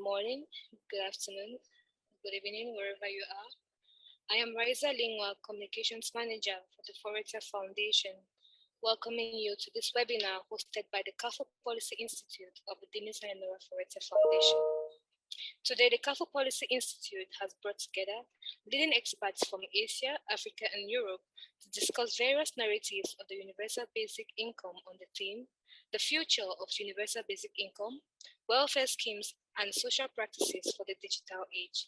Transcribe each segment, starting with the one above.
morning, good afternoon, good evening, wherever you are. I am Raisa Lingwa, Communications Manager for the Foretza Foundation, welcoming you to this webinar hosted by the CAFO Policy Institute of the Denis and Nora Foretza Foundation. Today, the CAFO Policy Institute has brought together leading experts from Asia, Africa, and Europe to discuss various narratives of the universal basic income on the theme, the future of universal basic income, welfare schemes, and social practices for the digital age.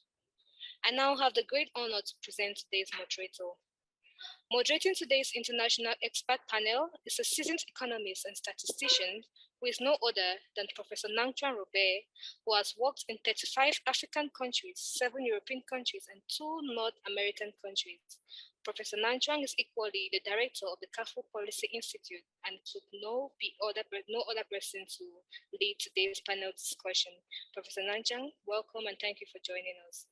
I now have the great honor to present today's moderator. Moderating today's international expert panel is a seasoned economist and statistician who is no other than Professor Nangchuan Robert, who has worked in 35 African countries, 7 European countries, and 2 North American countries. Professor Nangchuan is equally the director of the CAFO Policy Institute and could no other person to lead today's panel discussion. Professor Nangchuan, welcome and thank you for joining us.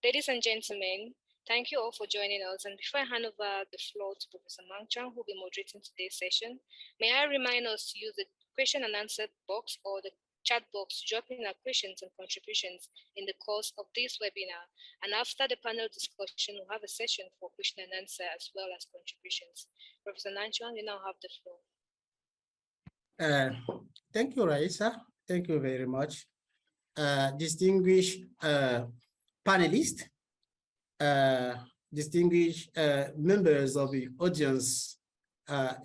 Ladies and gentlemen, thank you all for joining us. And before I hand over the floor to Professor Nangchuan, who will be moderating today's session, may I remind us to use the question and answer box or the chat box to drop in our questions and contributions in the course of this webinar. And after the panel discussion, we'll have a session for question and answer as well as contributions. Professor Nangchuan, you now have the floor. Thank you, Raisa. Thank you very much. Distinguished panelists, distinguished members of the audience,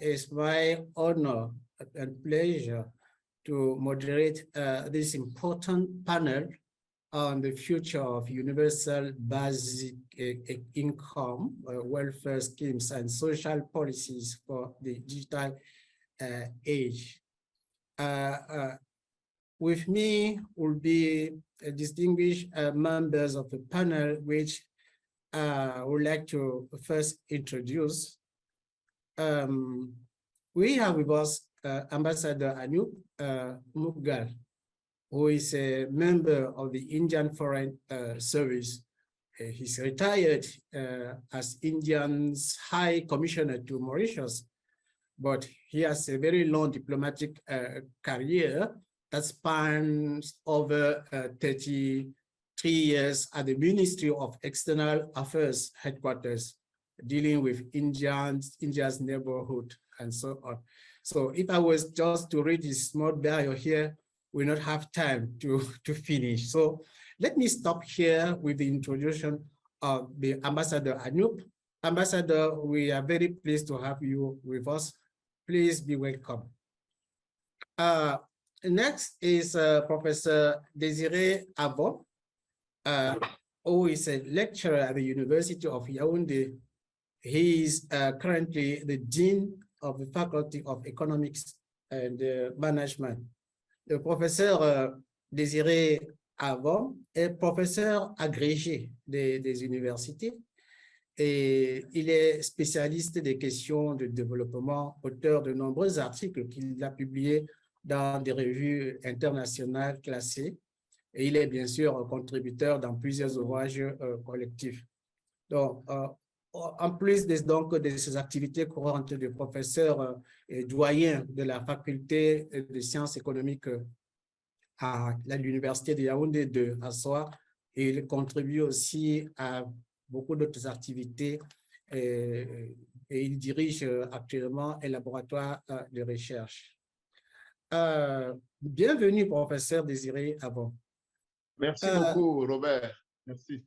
it's my honor and pleasure to moderate this important panel on the future of universal basic income, welfare schemes, and social policies for the digital age. With me will be distinguished members of the panel, which I would like to first introduce. We have with us Ambassador Anup Mughal, who is a member of the Indian Foreign Service. He's retired as India's High Commissioner to Mauritius, but he has a very long diplomatic career that spans over 33 years at the Ministry of External Affairs headquarters, dealing with India's neighborhood and so on. So if I was just to read this small bio here, we'll not have time to finish. So let me stop here with the introduction of the Ambassador Anup. Ambassador, we are very pleased to have you with us. Please be welcome. Next is Professor Désiré Avon, who is a lecturer at the University of Yaoundé. He is currently the Dean of the Faculty of Economics and Management. Le professeur Désiré Avon est professeur agrégé des universités et il est spécialiste des questions de développement, auteur de nombreux articles qu'il a publiés dans des revues internationales classées, et il est bien sûr contributeur dans plusieurs ouvrages collectifs. Donc, en plus de ses activités courantes de professeur et doyen de la faculté de sciences économiques à l'université de Yaoundé de Assoa, il contribue aussi à beaucoup d'autres activités et il dirige actuellement un laboratoire de recherche. Bienvenue, professeur Désiré Avon. Merci beaucoup, Robert. Merci.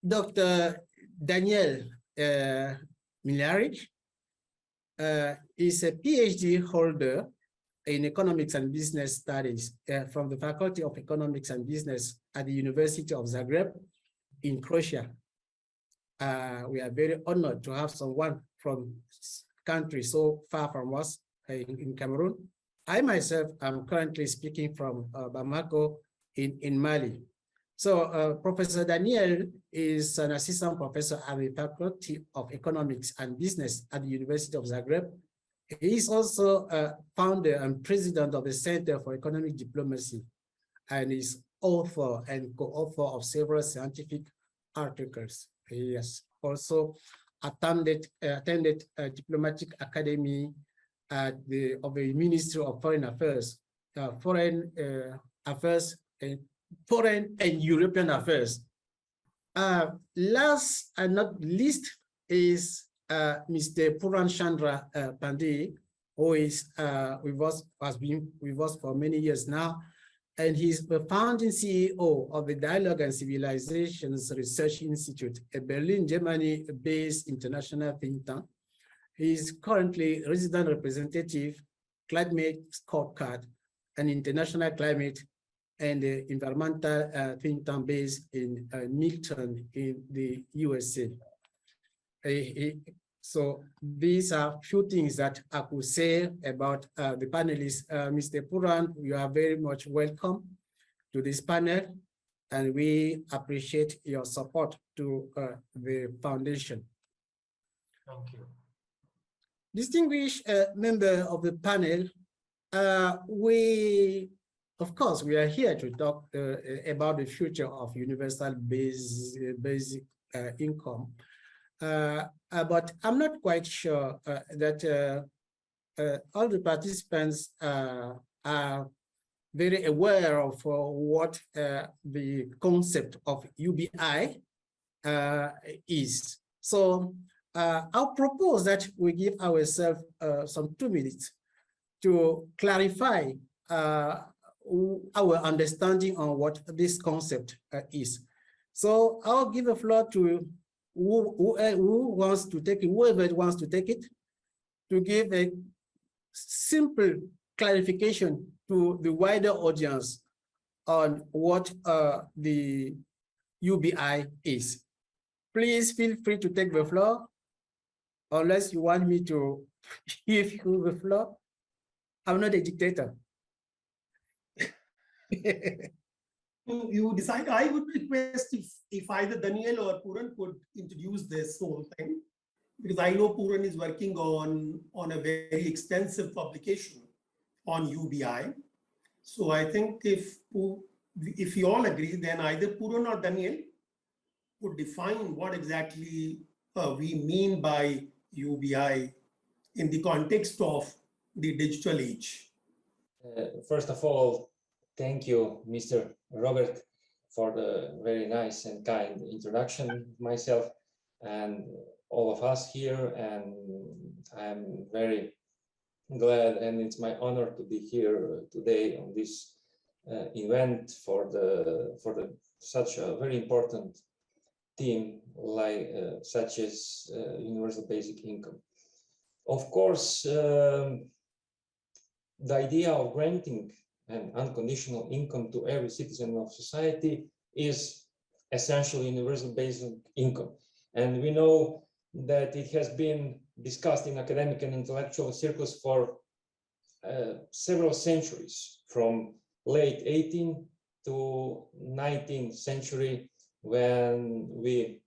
Dr. Daniel Milaric is a PhD holder in Economics and Business Studies from the Faculty of Economics and Business at the University of Zagreb in Croatia. We are very honored to have someone from country so far from us in Cameroon. I myself am currently speaking from Bamako in Mali. So Professor Daniel is an assistant professor at the Faculty of Economics and Business at the University of Zagreb. He is also founder and president of the Center for Economic Diplomacy and is author and co-author of several scientific articles. He has also attended a diplomatic academy of the Ministry of Foreign Affairs, Foreign and European Affairs. Last and not least is Mr. Puran Chandra Pandey, who is has been with us for many years now, and he's the founding CEO of the Dialogue and Civilizations Research Institute, a Berlin, Germany-based international think tank. He is currently resident representative, Climate Scorecard, an international climate and environmental think tank based in Milton in the USA. So these are few things that I could say about the panelists. Mr. Puran, you are very much welcome to this panel, and we appreciate your support to the foundation. Thank you. Distinguished member of the panel, of course, we are here to talk about the future of universal basic income. But I'm not quite sure that all the participants are very aware of what the concept of UBI is. So I'll propose that we give ourselves some 2 minutes to clarify our understanding on what this concept is. So I'll give the floor to whoever wants to take it, to give a simple clarification to the wider audience on what the UBI is. Please feel free to take the floor, unless you want me to give you the floor. I'm not a dictator. You decide. I would request if either Daniel or Puran could introduce this whole thing, because I know Puran is working on a very extensive publication on UBI. So I think if you all agree, then either Puran or Daniel would define what exactly we mean by UBI in the context of the digital age. First of all, thank you, Mr. Robert, for the very nice and kind introduction of myself and all of us here. And I'm very glad, and it's my honor to be here today on this event for such a very important theme like such as universal basic income. Of course, the idea of granting an unconditional income to every citizen of society is essentially universal basic income. And we know that it has been discussed in academic and intellectual circles for several centuries, from late 18th to 19th century, when we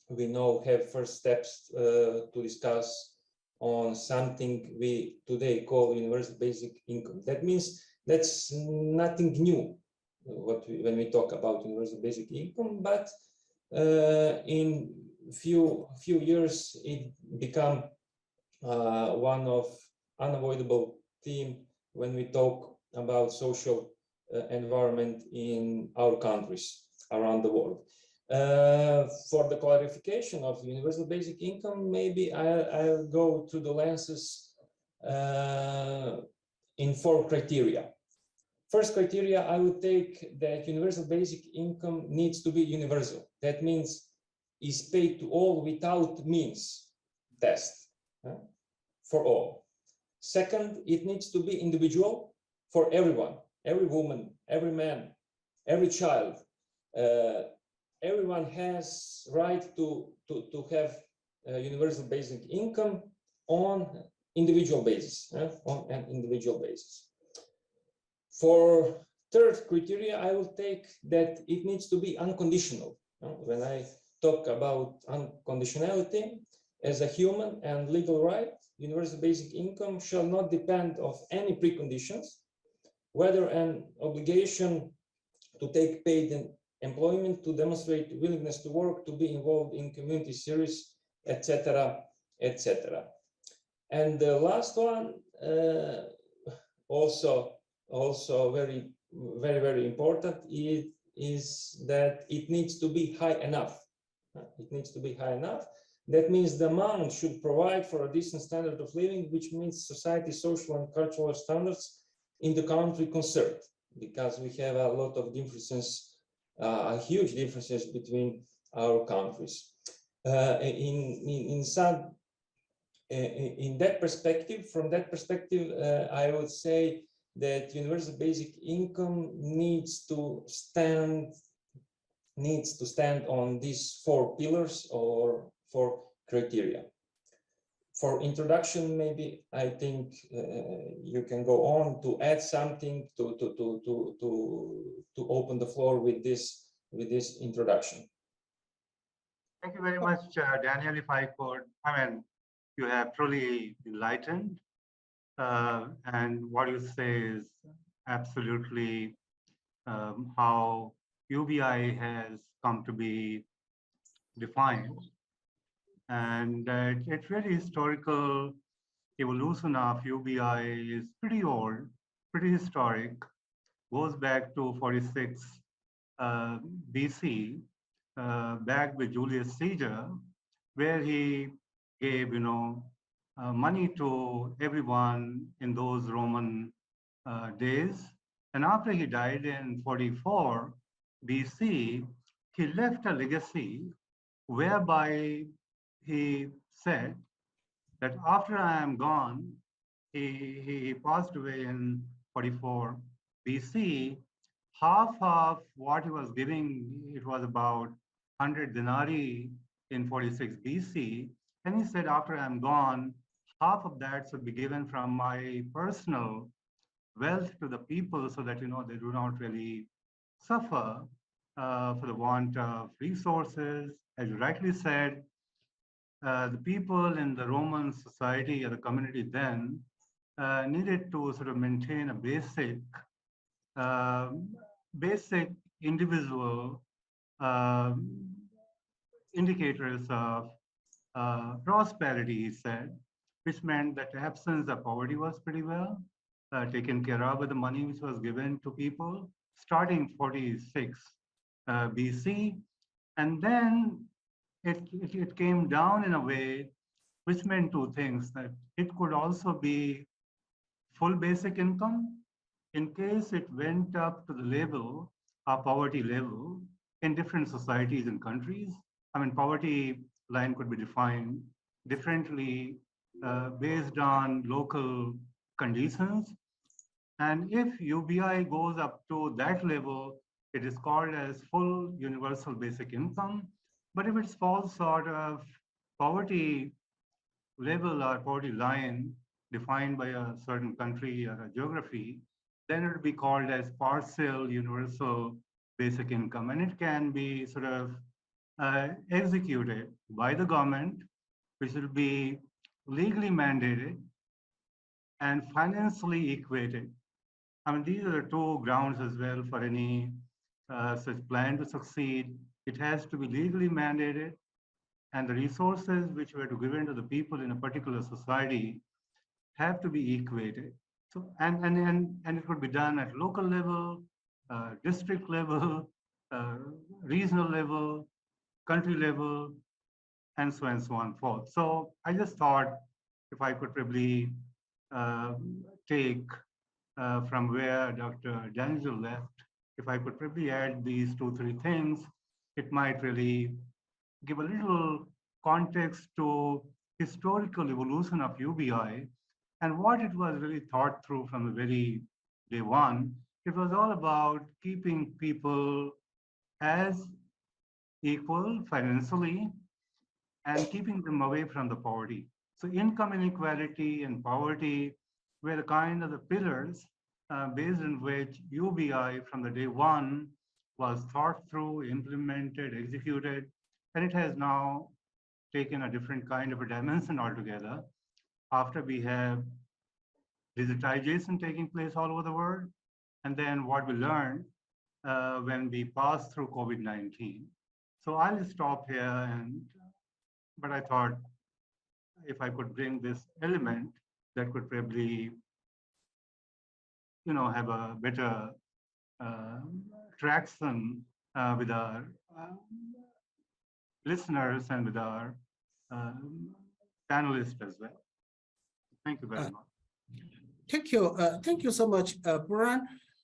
now have first steps to discuss on something we today call universal basic income. That means that's nothing new when we talk about universal basic income, but in few years it become one of unavoidable theme when we talk about social environment in our countries around the world. For the clarification of universal basic income, maybe I'll go through the lenses in 4 criteria. First criteria, I would take that universal basic income needs to be universal. That means is paid to all without means test for all. Second, it needs to be individual for everyone, every woman, every man, every child. Everyone has right to have a universal basic income on individual basis, on an individual basis. For third criteria, I will take that it needs to be unconditional. When I talk about unconditionality as a human and legal right, universal basic income shall not depend on any preconditions, whether an obligation to take paid employment, to demonstrate willingness to work, to be involved in community service, etc., etc. And the last one, also very important, is that it needs to be high enough. It needs to be high enough. That means the amount should provide for a decent standard of living, which means society, social and cultural standards in the country concerned, because we have a lot of differences, huge differences between our countries. In that perspective, from that perspective, I would say that universal basic income needs to stand on these 4 pillars or 4 criteria. For introduction, maybe I think you can go on to add something to open the floor with this introduction. Thank you very much, Daniel. If I could, you have truly enlightened, and what you say is absolutely how UBI has come to be defined. And it's really historical evolution of UBI is pretty old, pretty historic, goes back to 46 BC, back with Julius Caesar, where he gave, money to everyone in those Roman days. And after he died in 44 BC, he left a legacy whereby he said that after I am gone, he passed away in 44 BC, half of what he was giving, it was about 100 denarii in 46 BC. And he said, after I'm gone, half of that should be given from my personal wealth to the people so that, they do not really suffer for the want of resources. As you rightly said, the people in the Roman society or the community then needed to sort of maintain a basic individual indicators of prosperity, he said, which meant that the absence of poverty was pretty well taken care of with the money which was given to people starting 46 BC. And then it came down in a way which meant 2 things, that it could also be full basic income in case it went up to the level of poverty level in different societies and countries. Poverty line could be defined differently based on local conditions. And if UBI goes up to that level, it is called as full universal basic income. But if it falls short of poverty level or poverty line defined by a certain country or a geography, then it would be called as partial universal basic income. And it can be sort of executed by the government, which will be legally mandated and financially equated. These are the 2 grounds as well for any such plan to succeed. It has to be legally mandated, and the resources which were to be given to the people in a particular society have to be equated. So, and it could be done at local level, district level, regional level, country level, and so on and forth. So I just thought if I could probably take from where Dr. Daniel left, if I could probably add these 2-3 things, it might really give a little context to historical evolution of UBI and what it was really thought through from the very day one. It was all about keeping people as equal financially and keeping them away from the poverty. So income inequality and poverty were the kind of the pillars based on which UBI from the day one was thought through, implemented, executed, and it has now taken a different kind of a dimension altogether after we have digitization taking place all over the world, and then what we learned when we passed through COVID-19. So I'll stop here, but I thought if I could bring this element that could probably, have a better traction with our listeners and with our panelists as well. Thank you very much. Thank you so much, Puran.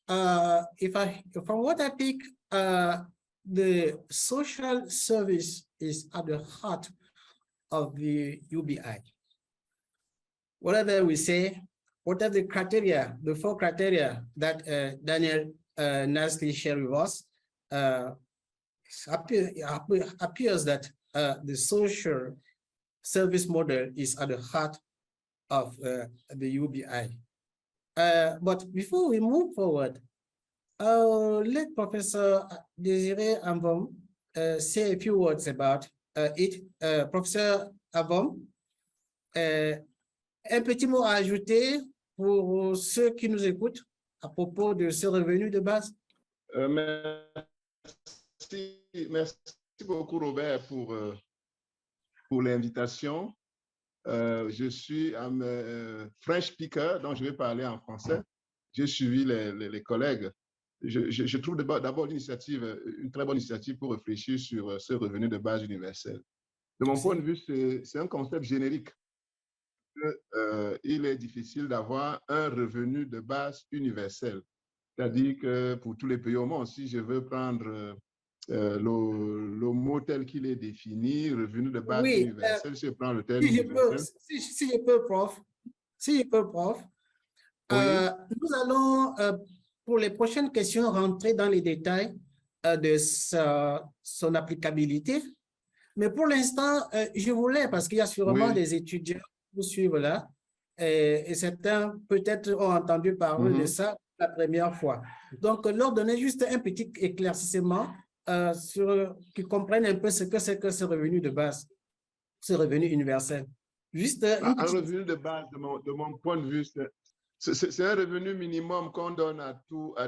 From what I pick, the social service is at the heart of the UBI. Whatever we say, whatever the criteria, the 4 criteria that Daniel nicely shared with us, appears that the social service model is at the heart of the UBI. But before we move forward, let Professor Désiré Amvom say a few words about it. Professeur Amvom, un petit mot à ajouter pour ceux qui nous écoutent à propos de ce revenu de base? Merci beaucoup, Robert, pour l'invitation. Je suis un French speaker, donc je vais parler en français. J'ai suivi les collègues. Je trouve d'abord l'initiative, une très bonne initiative pour réfléchir sur ce revenu de base universel. De mon point de vue, c'est un concept générique. Il est difficile d'avoir un revenu de base universel. C'est-à-dire que pour tous les pays au monde, si je veux prendre le mot tel qu'il est défini, revenu de base universel, je prends le terme universel. Si je peux, prof. Oui. Nous allons, pour les prochaines questions, rentrer dans les détails de son applicabilité. Mais pour l'instant, je voulais, parce qu'il y a sûrement des étudiants qui vous suivent là, et certains peut-être ont entendu parler de ça la première fois. Donc, leur donner juste un petit éclaircissement qu'ils comprennent un peu ce que c'est que ce revenu de base, ce revenu universel. Juste un revenu de base, de mon point de vue, c'est un revenu minimum qu'on donne à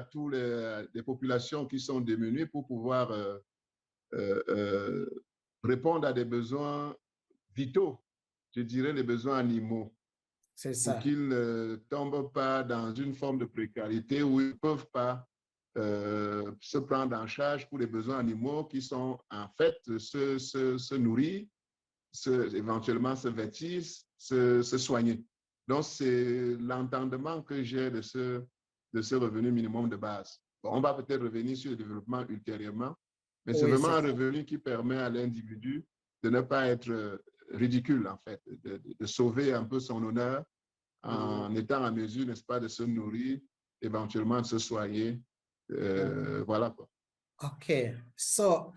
tous les populations qui sont démunies pour pouvoir répondre à des besoins vitaux, je dirais les besoins animaux. C'est ça. Pour qu'ils ne tombent pas dans une forme de précarité où ils ne peuvent pas se prendre en charge pour les besoins animaux qui sont en fait se nourrir, éventuellement se vêtir, se soigner. Donc, c'est l'entendement que j'ai de ce revenu minimum de base. Bon, on va peut-être revenir sur le développement ultérieurement, mais c'est vraiment un revenu qui permet à l'individu de ne pas être ridicule, en fait, de sauver un peu son honneur en étant en mesure, n'est-ce pas, de se nourrir, éventuellement de se soigner. Voilà quoi. Okay, so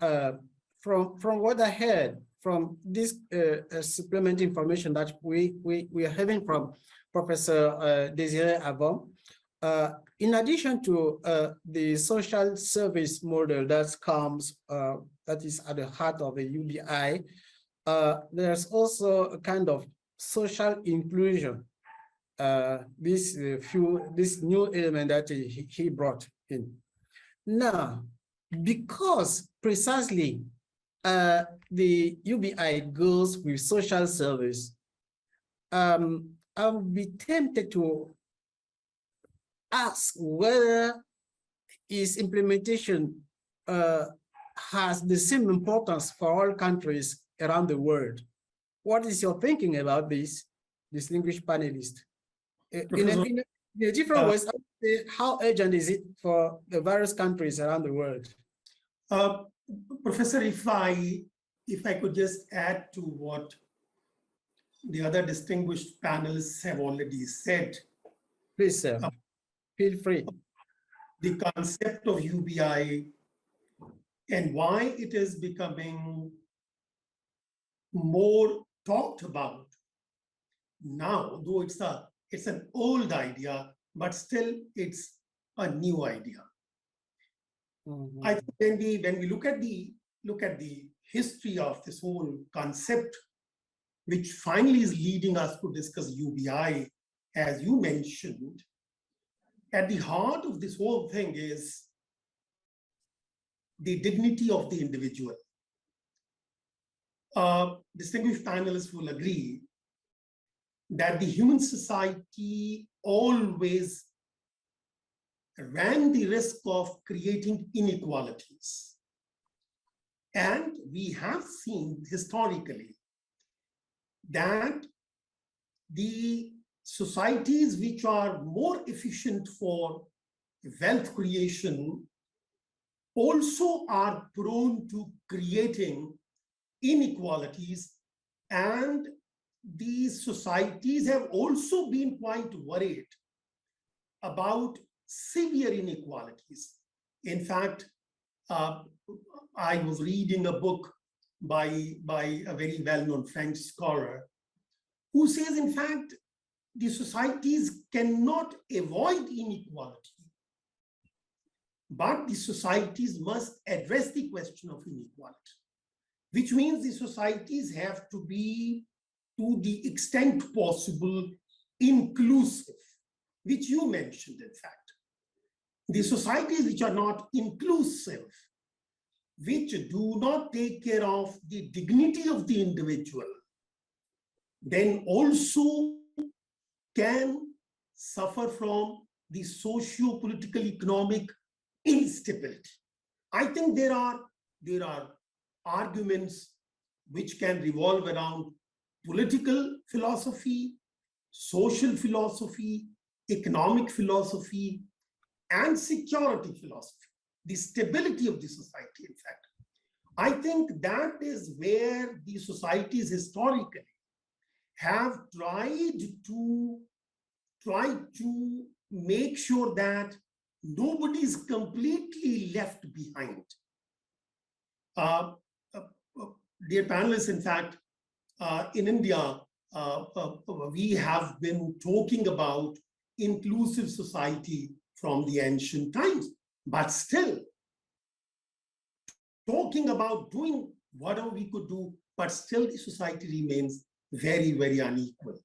from what I heard from this supplementary information that we are having from Professor Désiré Amvom, in addition to the social service model that comes, that is at the heart of the UBI, there's also a kind of social inclusion. This new element that he brought in. Now, because precisely the UBI goes with social service, I would be tempted to ask whether its implementation has the same importance for all countries around the world. What is your thinking about this, distinguished panelist? In a different way, how urgent is it for the various countries around the world? Professor, if I could just add to what the other distinguished panelists have already said. Please, sir, feel free. The concept of UBI and why it is becoming more talked about now, though it's an old idea, but still it's a new idea. I think when we look at the history of this whole concept, which finally is leading us to discuss UBI, as you mentioned, at the heart of this whole thing is the dignity of the individual. Distinguished panelists will agree that the human society always ran the risk of creating inequalities. And we have seen historically that the societies which are more efficient for wealth creation also are prone to creating inequalities, and these societies have also been quite worried about severe inequalities. In fact, I was reading a book by a very well-known French scholar who says, in fact, the societies cannot avoid inequality, but the societies must address the question of inequality, which means the societies have to be, to the extent possible, inclusive, which you mentioned, in fact. The societies which are not inclusive, which do not take care of the dignity of the individual, then also can suffer from the socio-political economic instability. I think there are arguments which can revolve around political philosophy, social philosophy, economic philosophy, and security philosophy, the stability of the society, in fact. I think that is where the societies historically have tried to make sure that nobody is completely left behind. Dear panelists, in fact, in India, we have been talking about inclusive society from the ancient times, but still talking about doing whatever we could do, but still the society remains very, very unequal,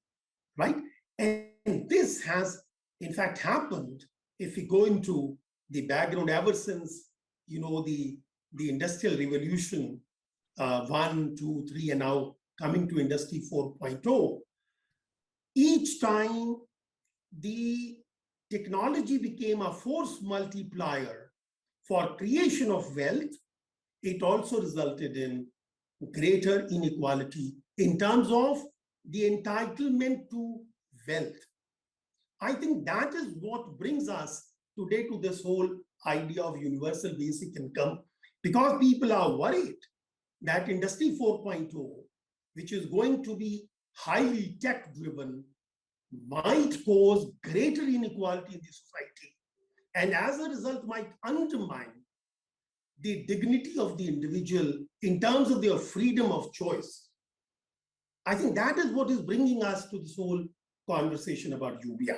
right? And this has, in fact, happened if we go into the background ever since, you know, the Industrial Revolution, 1, 2, 3, and now coming to Industry 4.0. Each time the technology became a force multiplier for creation of wealth, it also resulted in greater inequality in terms of the entitlement to wealth. I think that is what brings us today to this whole idea of universal basic income, because people are worried that Industry 4.0, which is going to be highly tech-driven, might cause greater inequality in the society, and as a result might undermine the dignity of the individual in terms of their freedom of choice. I think that is what is bringing us to this whole conversation about UBI.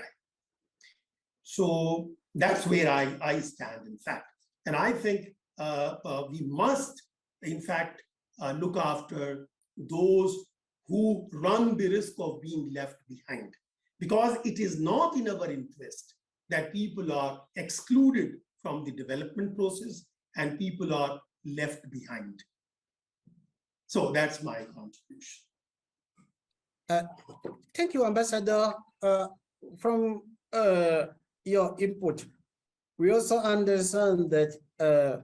So that's where I stand, in fact. And I think we must, in fact, look after those who run the risk of being left behind, because it is not in our interest that people are excluded from the development process and people are left behind. So that's my contribution. Thank you, Ambassador. From your input, we also understand that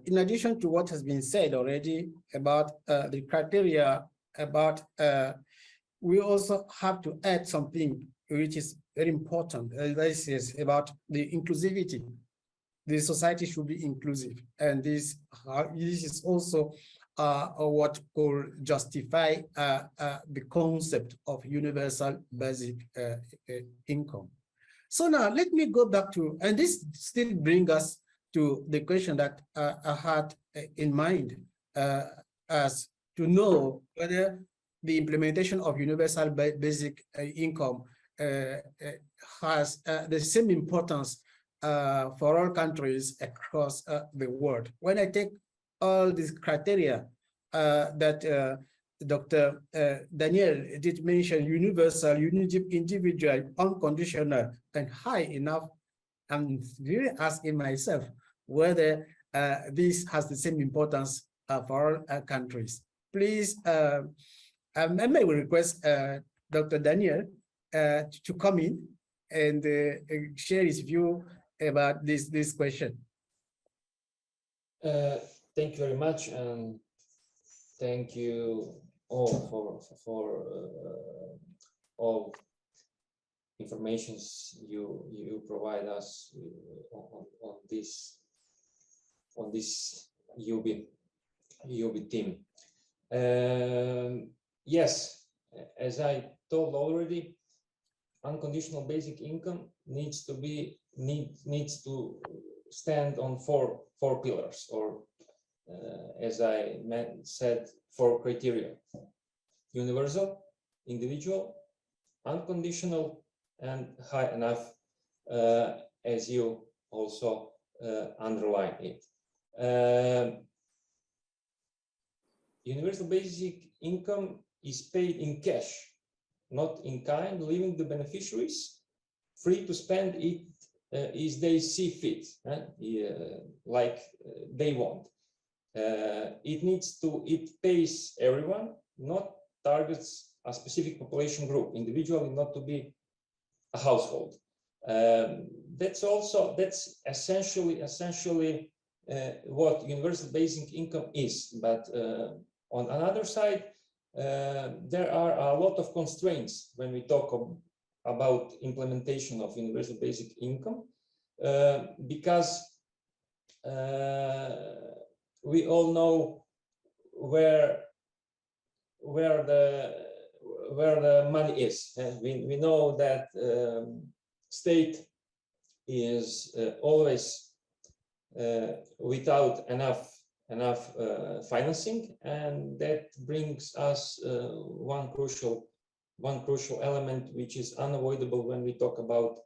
in addition to what has been said already about the criteria, about we also have to add something which is very important. This is about the inclusivity. The society should be inclusive, and this is also what could justify the concept of universal basic income. So now let me go back to, and this still brings us to the question that I had in mind, as to know whether the implementation of universal basic income has the same importance for all countries across the world. When I take all these criteria that Dr. Daniel did mention, universal, individual, unconditional, and high enough, I'm really asking myself whether this has the same importance for all countries. Please, I may request Dr. Daniel to come in and share his view about this question. Thank you very much, and Thank you all for all informations you provide us on this UB team. Yes, as I told already, unconditional basic income needs to stand on four pillars, or as I said, 4 criteria: universal, individual, unconditional, and high enough, as you also underline it. Universal basic income is paid in cash, not in kind, leaving the beneficiaries free to spend it as they see fit, like they want. It pays everyone, not targets a specific population group, individually, not to be a household. That's essentially what universal basic income is. But on another side, there are a lot of constraints when we talk about implementation of universal basic income, because we all know where the money is. We know that state is always without enough financing, and that brings us one crucial element which is unavoidable when we talk about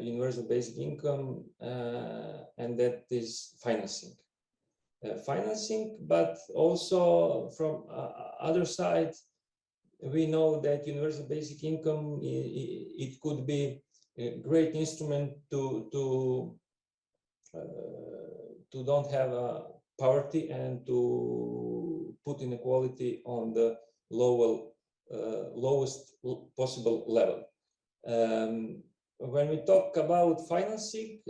universal basic income, and that is financing. But also from other side, we know that universal basic income, it could be a great instrument to don't have poverty and to put inequality on the lowest possible level. When we talk about financing,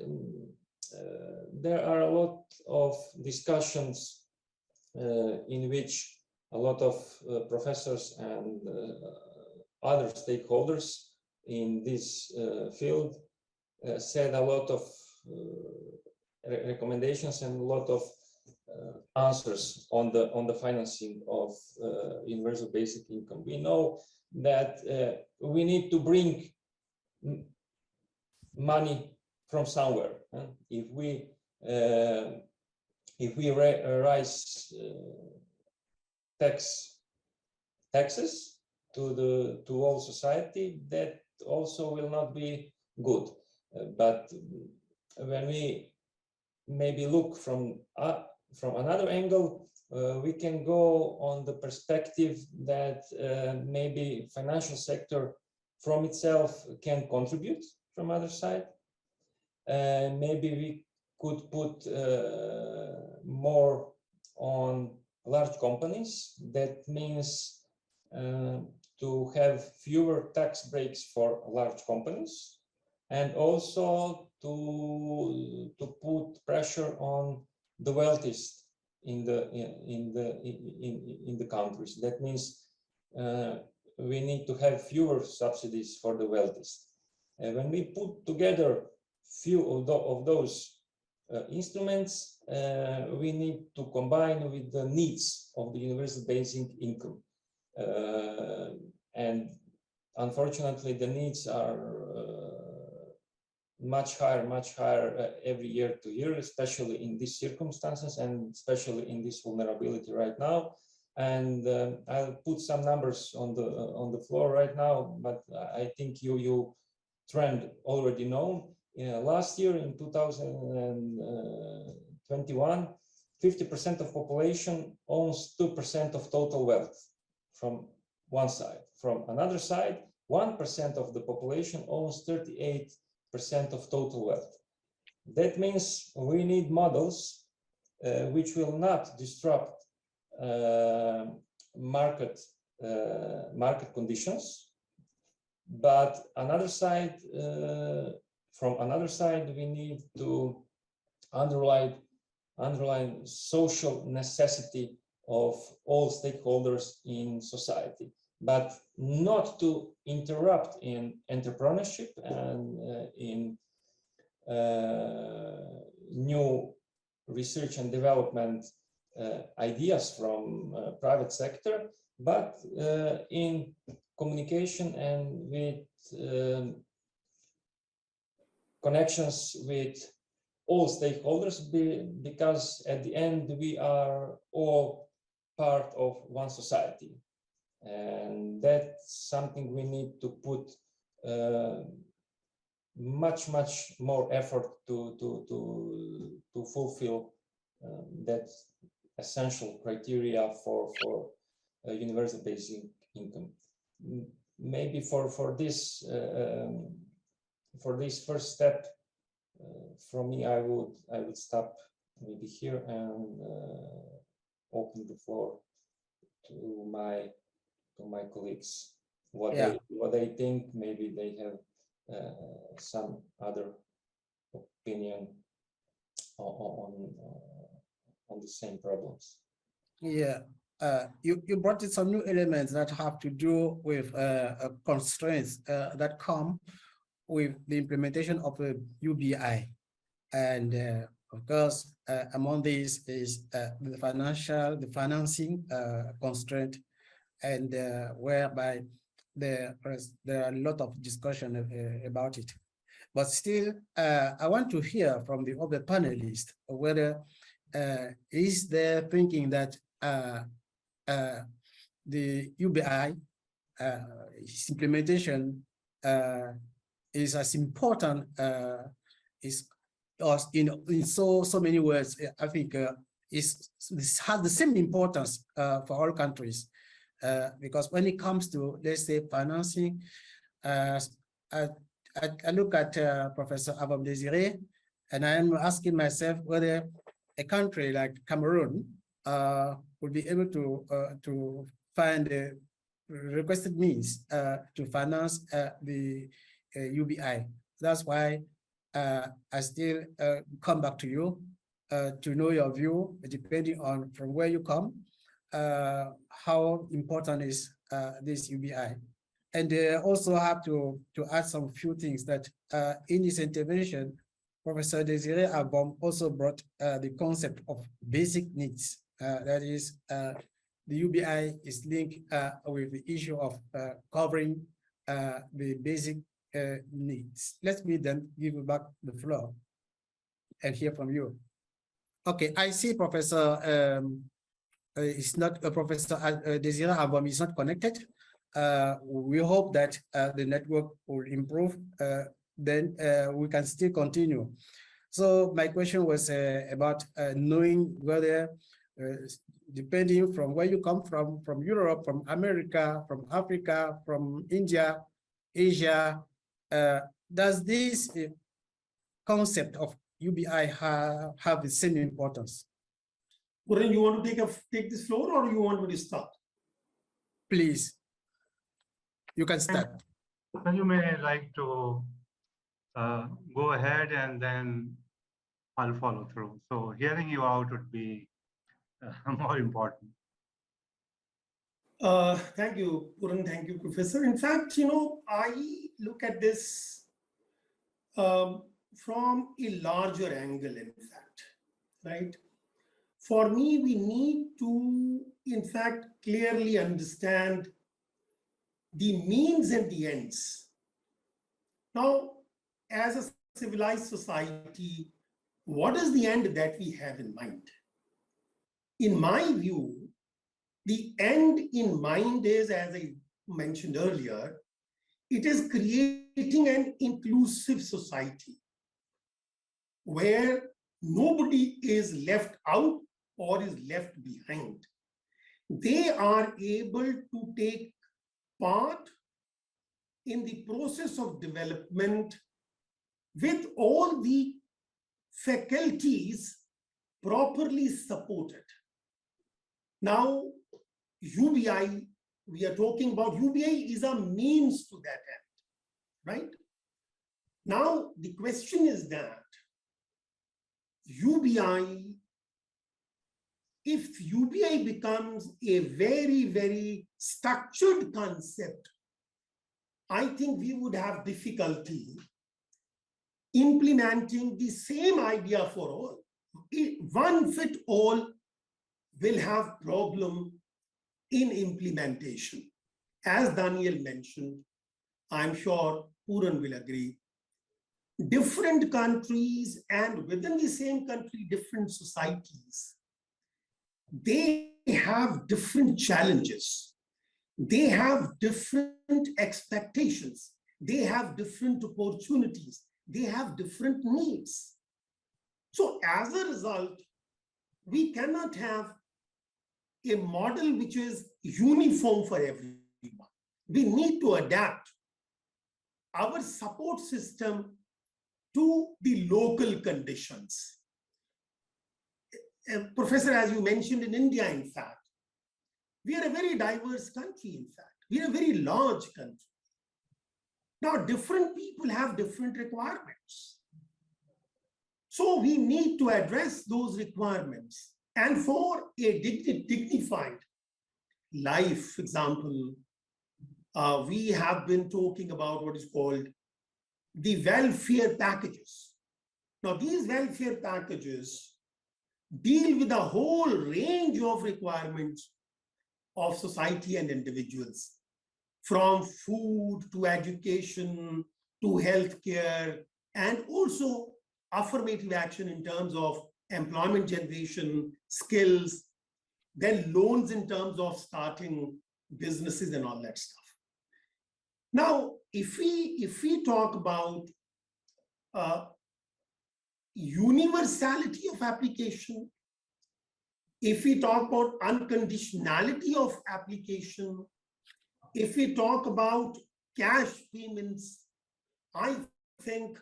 there are a lot of discussions in which a lot of professors and other stakeholders in this field said a lot of recommendations and a lot of answers on the financing of universal basic income. We know that we need to bring money from somewhere. If we raise taxes to all society, that also will not be good. But when we maybe look from another angle, we can go on the perspective that maybe financial sector from itself can contribute from other side. Maybe we could put more on large companies. That means to have fewer tax breaks for large companies, and also to put pressure on the wealthiest in the countries. That means we need to have fewer subsidies for the wealthiest. When we put together few of those instruments, we need to combine with the needs of the universal basic income. And unfortunately, the needs are much higher every year to year, especially in these circumstances and especially in this vulnerability right now. And I'll put some numbers on the floor right now, but I think you trend already known. Last year in 2021, 50% of population owns 2% of total wealth from one side. From another side, 1% of the population owns 38% of total wealth. That means we need models which will not disrupt market conditions. But from another side, we need to underline social necessity of all stakeholders in society, but not to interrupt in entrepreneurship and in new research and development ideas from private sector, but in communication and with connections with all stakeholders, because at the end we are all part of one society, and that's something we need to put much more effort to fulfill that essential criteria for universal basic income. Maybe for this first step, from me, I would stop maybe here and open the floor to my colleagues. What they think. Maybe they have some other opinion on the same problems. Yeah, you brought in some new elements that have to do with constraints that come with the implementation of a UBI. And of course, among these is the financing constraint, and whereby there are a lot of discussion about it. But still, I want to hear from the other panelists whether is there thinking that the UBI implementation is as important in so many words. I think this has the same importance for all countries, because when it comes to, let's say, financing, I look at Professor Avom Desiré, and I am asking myself whether a country like Cameroon would be able to find the requested means to finance the UBI. That's why I still come back to you to know your view, depending on from where you come, how important is this UBI. And also have to add some few things that in this intervention, Professor Desiré Avom also brought the concept of basic needs. That is, the UBI is linked with the issue of covering the basic needs. Let me then give you back the floor and hear from you. Okay, I see Professor Professor Desiré Avom is not connected. We hope that the network will improve. Then we can still continue. So my question was about knowing whether, depending from where you come from Europe, from America, from Africa, from India, Asia, does this concept of UBI have the same importance? Puran, you want to take this floor, or you want me to start? Please, you can start. Well, you may like to go ahead, and then I'll follow through. So hearing you out would be more important. Thank you, Puran. Thank you, Professor. In fact, I look at this from a larger angle, in fact, right? For me, we need to, in fact, clearly understand the means and the ends. Now, as a civilized society, what is the end that we have in mind? In my view, the end in mind is, as I mentioned earlier, it is creating an inclusive society where nobody is left out or is left behind. They are able to take part in the process of development with all the faculties properly supported. Now, UBI, we are talking about UBI is a means to that end, right? Now, the question is that UBI if UBI becomes a very, very structured concept, I think we would have difficulty implementing the same idea for all. One fit all will have problem in implementation. As Daniel mentioned, I'm sure Puran will agree, different countries and within the same country, different societies, they have different challenges. They have different expectations. They have different opportunities. They have different needs. So as a result, we cannot have a model which is uniform for everyone. We need to adapt our support system to the local conditions. Professor, as you mentioned, in India, in fact, we are a very diverse country, in fact. We are a very large country. Now, different people have different requirements. So we need to address those requirements. And for a dignified life, for example, we have been talking about what is called the welfare packages. Now, these welfare packages deal with a whole range of requirements of society and individuals, from food to education to healthcare, and also affirmative action in terms of employment generation, skills, then loans in terms of starting businesses and all that stuff. Now, if we talk about universality of application, if we talk about unconditionality of application, if we talk about cash payments, I think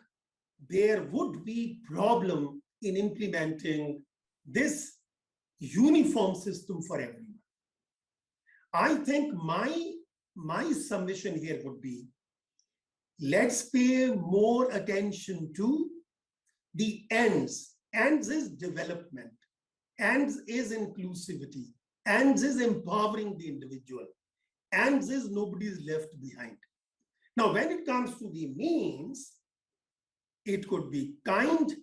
there would be problem in implementing this uniform system for everyone. I think my submission here would be, let's pay more attention to the ends. Ends is development. Ends is inclusivity. Ends is empowering the individual. Ends is nobody is left behind. Now, when it comes to the means, it could be kind,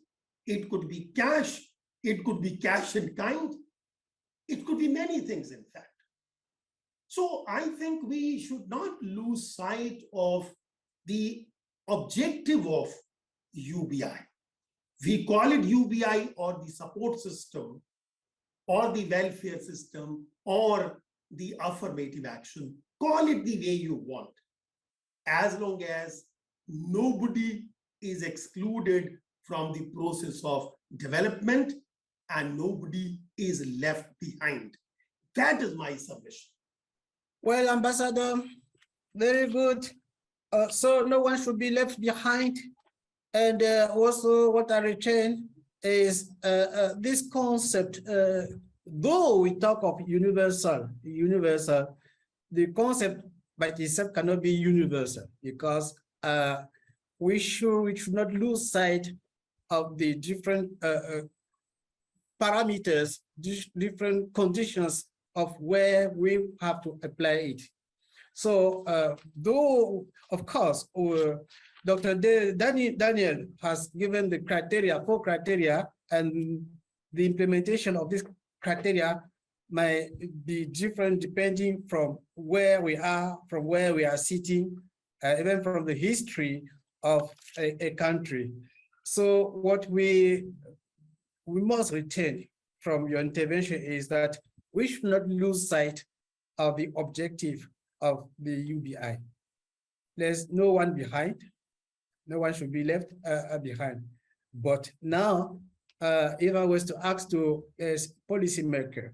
it could be cash, it could be cash and kind, it could be many things, in fact. So I think we should not lose sight of the objective of UBI. We call it UBI or the support system or the welfare system or the affirmative action. Call it the way you want, as long as nobody is excluded from the process of development and nobody is left behind. That is my submission. Well, Ambassador, very good. So no one should be left behind. And also what I retain is this concept, though we talk of universal, the concept by itself cannot be universal, because we should not lose sight of the different parameters, different conditions of where we have to apply it. So though, of course, Dr. Daniel has given the criteria, 4 criteria, and the implementation of this criteria might be different depending from where we are, from where we are sitting, even from the history of a country. So what we must retain from your intervention is that we should not lose sight of the objective of the UBI. There's no one behind. No one should be left behind. But now, if I was to ask to a policymaker,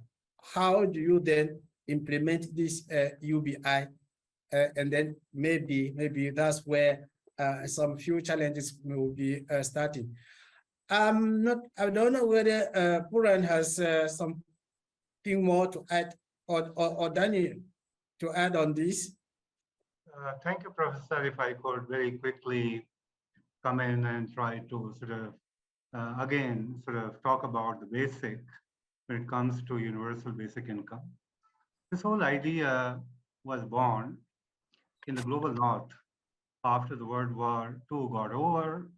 how do you then implement this UBI? And then maybe that's where some few challenges will be starting. I don't know whether Puran has something more to add, or Daniel to add on this. Thank you, Professor. If I could very quickly come in and try to sort of, again, sort of talk about the basic when it comes to universal basic income. This whole idea was born in the global north after the World War II got over.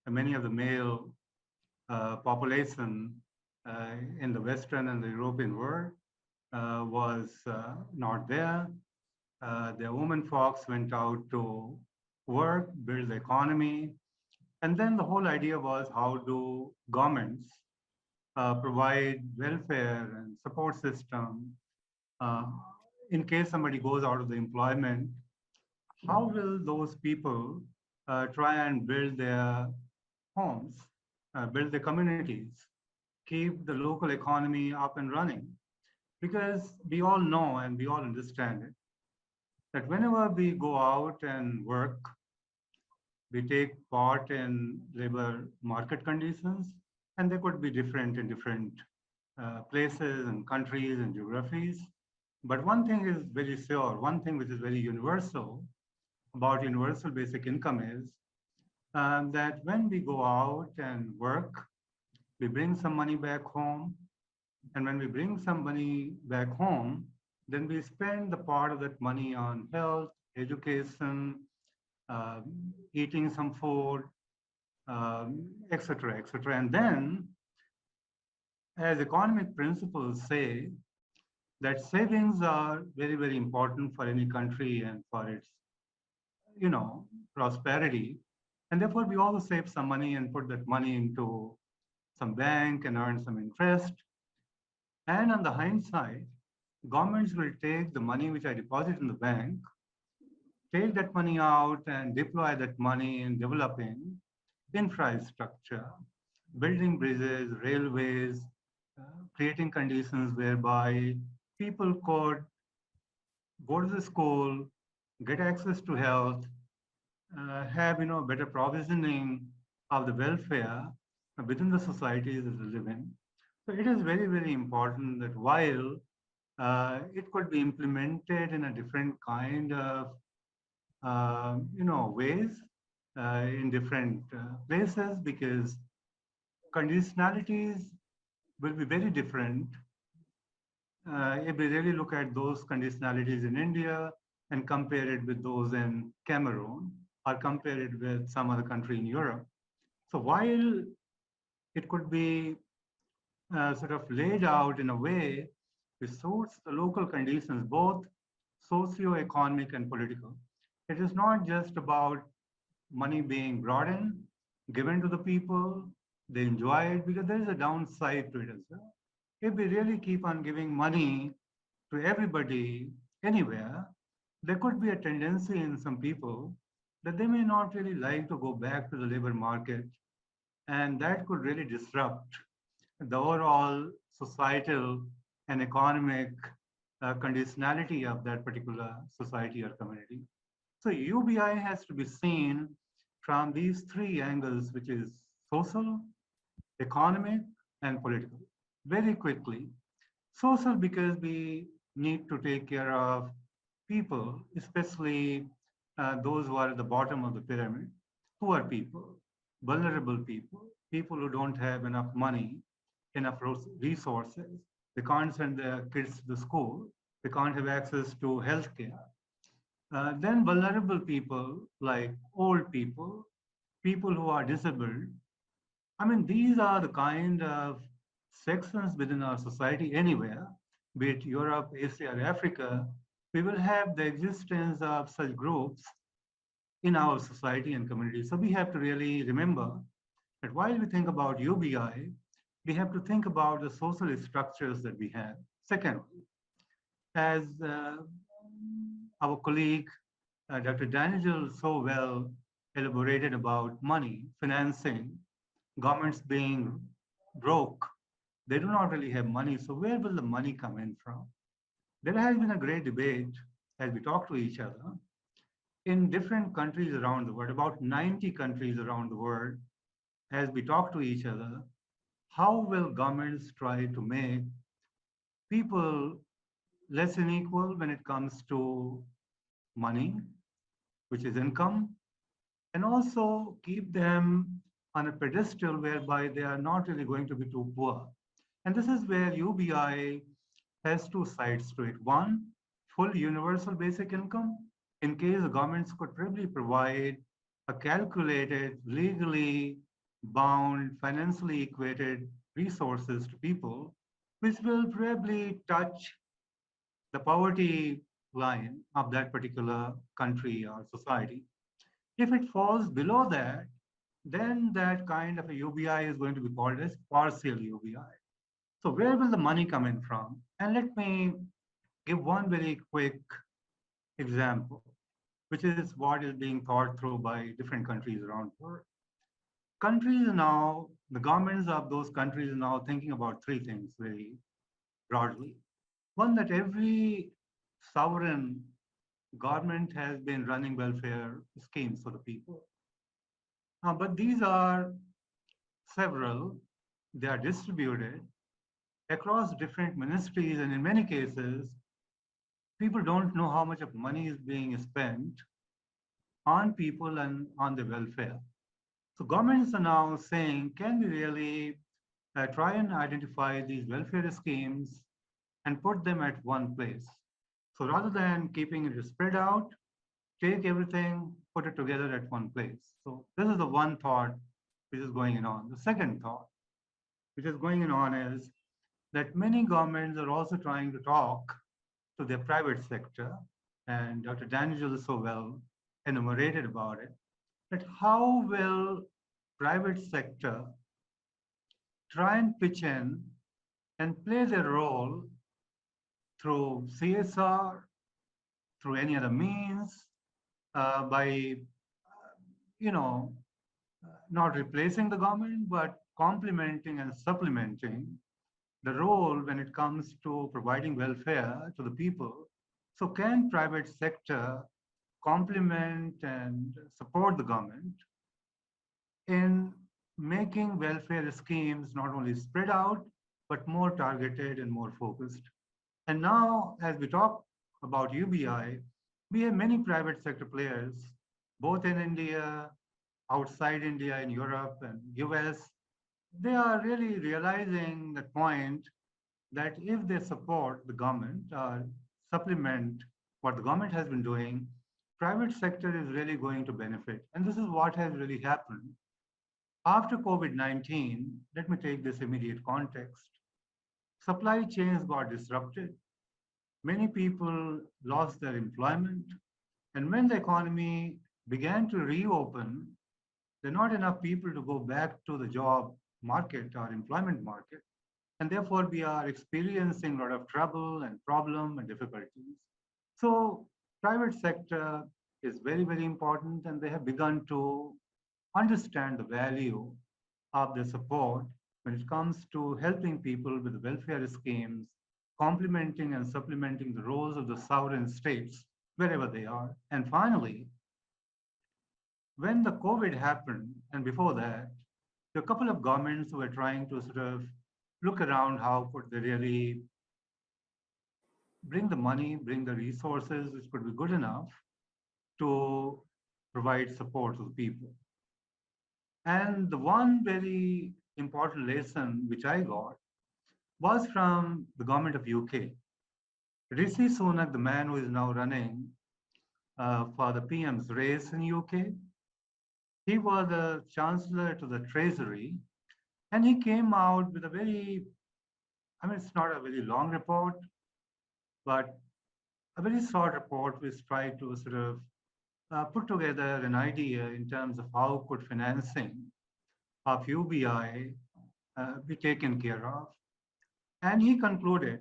And many of the male population in the Western and the European world was not there. The women folks went out to work, build the economy. And then the whole idea was, how do governments provide welfare and support system in case somebody goes out of the employment? How will those people try and build their homes, build their communities, keep the local economy up and running? Because we all know and we all understand it, that whenever we go out and work, we take part in labor market conditions, and they could be different in different places and countries and geographies. But one thing is very sure, one thing which is very universal about universal basic income is that when we go out and work, we bring some money back home. And when we bring some money back home, then we spend the part of that money on health, education, eating some food, etc., etc. And then, as economic principles say, that savings are very, very important for any country and for its, prosperity. And therefore, we also save some money and put that money into some bank and earn some interest. And on the hindsight, governments will take the money which I deposit in the bank, take that money out and deploy that money in developing infrastructure, building bridges, railways, creating conditions whereby people could go to the school, get access to health, have better provisioning of the welfare within the societies that they live in. So it is very, very important that while it could be implemented in a different kind of ways in different places, because conditionalities will be very different if we really look at those conditionalities in India and compare it with those in Cameroon or compare it with some other country in Europe. So while it could be sort of laid out in a way which suits the local conditions, both socio-economic and political, it is not just about money being brought in, given to the people, they enjoy it, because there is a downside to it as well. If we really keep on giving money to everybody, anywhere, there could be a tendency in some people that they may not really like to go back to the labor market, and that could really disrupt the overall societal and economic conditionality of that particular society or community. So UBI has to be seen from these three angles, which is social, economic, and political. Very quickly, social, because we need to take care of people, especially those who are at the bottom of the pyramid, poor people, vulnerable people, people who don't have enough money, enough resources. They can't send their kids to the school. They can't have access to healthcare. Then vulnerable people like old people, people who are disabled. I mean, these are the kind of sections within our society anywhere, be it Europe, Asia, or Africa. We will have the existence of such groups in our society and community. So we have to really remember that while we think about UBI, we have to think about the social structures that we have. Second, as our colleague, Dr. Daniel so well elaborated about money, financing, governments being broke, they do not really have money. So where will the money come in from? There has been a great debate as we talk to each other in different countries around the world, about 90 countries around the world, as we talk to each other. How will governments try to make people less unequal when it comes to money, which is income, and also keep them on a pedestal whereby they are not really going to be too poor? And this is where UBI has two sides to it. One, full universal basic income, in case the governments could probably provide a calculated, legally bound, financially equated resources to people, which will probably touch the poverty line of that particular country or society. If it falls below that, then that kind of a UBI is going to be called as partial UBI. So where will the money come in from? And let me give one very quick example, which is what is being thought through by different countries around the world. Countries now, the governments of those countries are now thinking about three things very broadly. One, that every sovereign government has been running welfare schemes for the people. But these are several, they are distributed across different ministries, and in many cases, people don't know how much of money is being spent on people and on the welfare. So governments are now saying, can we really try and identify these welfare schemes and put them at one place? So rather than keeping it spread out, take everything, put it together at one place. So this is the one thought which is going on. The second thought which is going on is that many governments are also trying to talk to their private sector, and Dr. Daniel so well enumerated about it, that how will private sector try and pitch in and play their role through CSR, through any other means, by, not replacing the government, but complementing and supplementing the role when it comes to providing welfare to the people. So can private sector complement and support the government in making welfare schemes not only spread out, but more targeted and more focused? And now, as we talk about UBI, we have many private sector players, both in India, outside India, in Europe and US. They are really realizing the point that if they support the government or supplement what the government has been doing, private sector is really going to benefit. And this is what has really happened. After COVID-19, let me take this immediate context. Supply chains got disrupted. Many people lost their employment. And when the economy began to reopen, there are not enough people to go back to the job market or employment market. And therefore, we are experiencing a lot of trouble and problem and difficulties. So private sector is very, very important, and they have begun to understand the value of the support when it comes to helping people with the welfare schemes, complementing and supplementing the roles of the sovereign states wherever they are. And finally, when the COVID happened, and before that, there were a couple of governments who were trying to sort of look around how could they really bring the money, bring the resources, which could be good enough to provide support to the people. And the one very important lesson which I got was from the government of UK. Rishi Sunak, the man who is now running for the PM's race in UK, he was the Chancellor to the Treasury, and he came out with a very, it's not a very long report, but a very short report which tried to sort of put together an idea in terms of how could financing of UBI be taken care of. And he concluded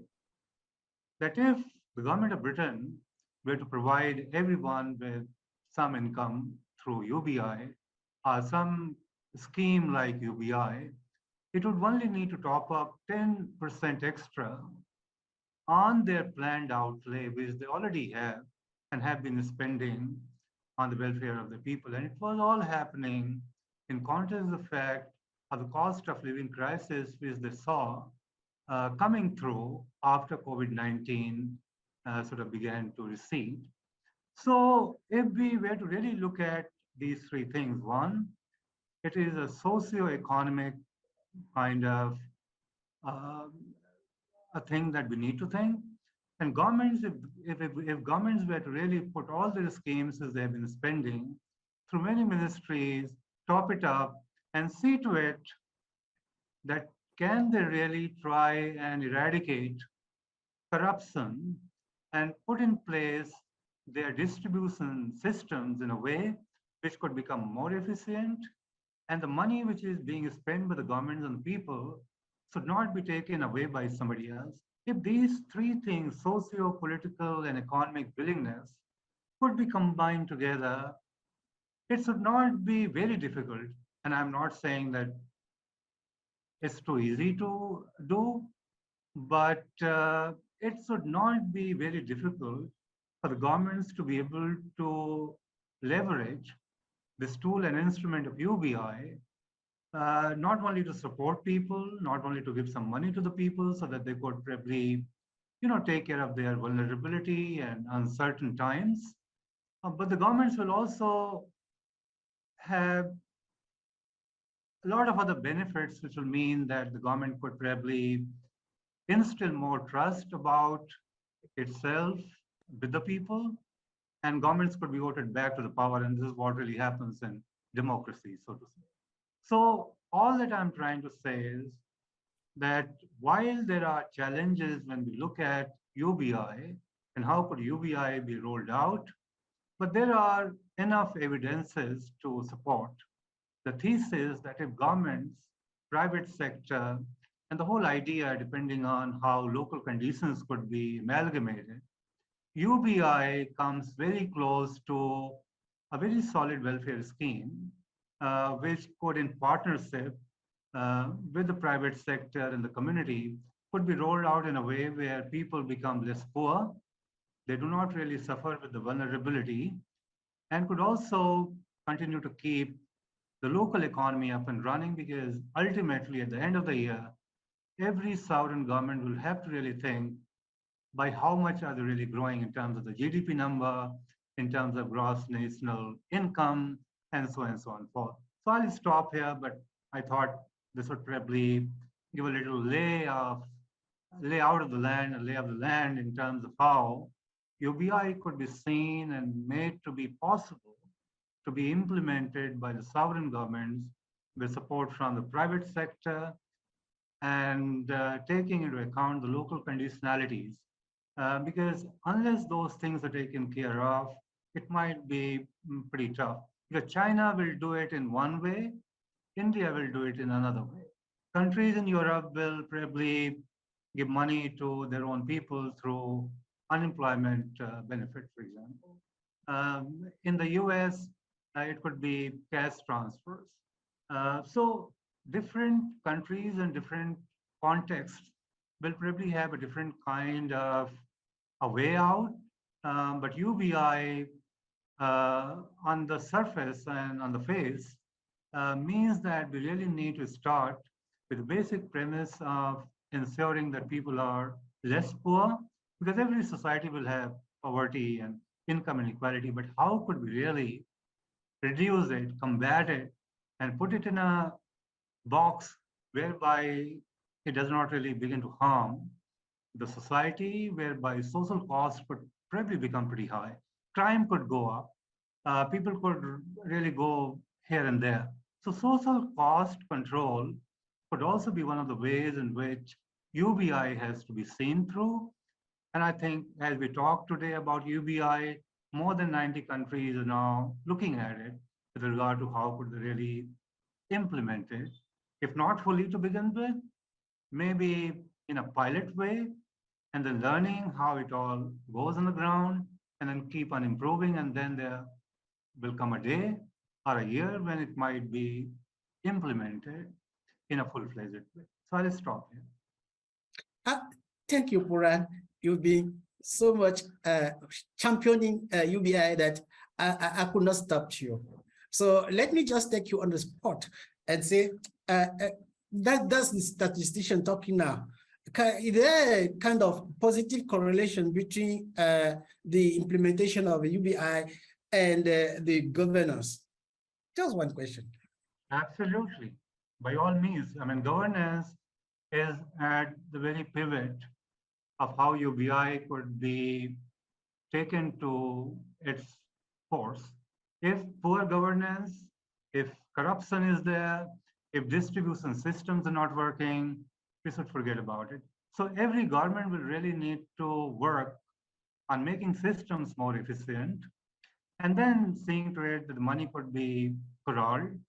that if the government of Britain were to provide everyone with some income through UBI or some scheme like UBI, it would only need to top up 10% extra on their planned outlay, which they already have and have been spending on the welfare of the people. And it was all happening in context of the fact of the cost of living crisis, which they saw coming through after COVID-19 sort of began to recede. So if we were to really look at these three things, one, it is a socio-economic kind of a thing that we need to think. And governments, if governments were to really put all their schemes as they have been spending through many ministries, top it up and see to it that can they really try and eradicate corruption and put in place their distribution systems in a way which could become more efficient, and the money which is being spent by the governments and the people should not be taken away by somebody else. If these three things, socio-political and economic willingness, could be combined together, it should not be very difficult. And I'm not saying that it's too easy to do, but it should not be very difficult for the governments to be able to leverage this tool and instrument of UBI, not only to support people, not only to give some money to the people so that they could probably, take care of their vulnerability and uncertain times, but the governments will also have a lot of other benefits, which will mean that the government could probably instill more trust about itself with the people, and governments could be voted back to the power. And this is what really happens in democracy, so to say. So all that I'm trying to say is that while there are challenges when we look at UBI and how could UBI be rolled out, but there are enough evidences to support the thesis that if governments, private sector, and the whole idea, depending on how local conditions could be amalgamated, UBI comes very close to a very solid welfare scheme, which could, in partnership with the private sector and the community, could be rolled out in a way where people become less poor, they do not really suffer with the vulnerability, and could also continue to keep the local economy up and running, because ultimately at the end of the year, every sovereign government will have to really think by how much are they really growing in terms of the GDP number, in terms of gross national income, and so on and so on forth. So I'll stop here, but I thought this would probably give a little layout of the land, a lay of the land in terms of how UBI could be seen and made to be possible to be implemented by the sovereign governments with support from the private sector and taking into account the local conditionalities. Because unless those things are taken care of, it might be pretty tough. Because China will do it in one way, India will do it in another way. Countries in Europe will probably give money to their own people through unemployment benefit, for example. In the US, it could be cash transfers. So different countries and different contexts will probably have a different kind of a way out, but UBI on the surface and on the face means that we really need to start with the basic premise of ensuring that people are less poor, because every society will have poverty and income inequality, but how could we really reduce it, combat it, and put it in a box whereby it does not really begin to harm the society, whereby social costs could probably become pretty high. Crime could go up. People could really go here and there. So social cost control could also be one of the ways in which UBI has to be seen through. And I think as we talk today about UBI, more than 90 countries are now looking at it with regard to how could they really implement it, if not fully to begin with, maybe in a pilot way, and then learning how it all goes on the ground, and then keep on improving, and then there will come a day or a year when it might be implemented in a full-fledged way. So I'll stop here. Thank you, Puran. You've been so much championing UBI that I could not stop you. So let me just take you on the spot and say, that's the statistician talking now. Is there a kind of positive correlation between the implementation of UBI and the governance? Just one question. Absolutely. By all means, I mean, governance is at the very pivot of how UBI could be taken to its course. If poor governance, if corruption is there, if distribution systems are not working, we should forget about it. So every government will really need to work on making systems more efficient, and then seeing to it that the money could be corralled,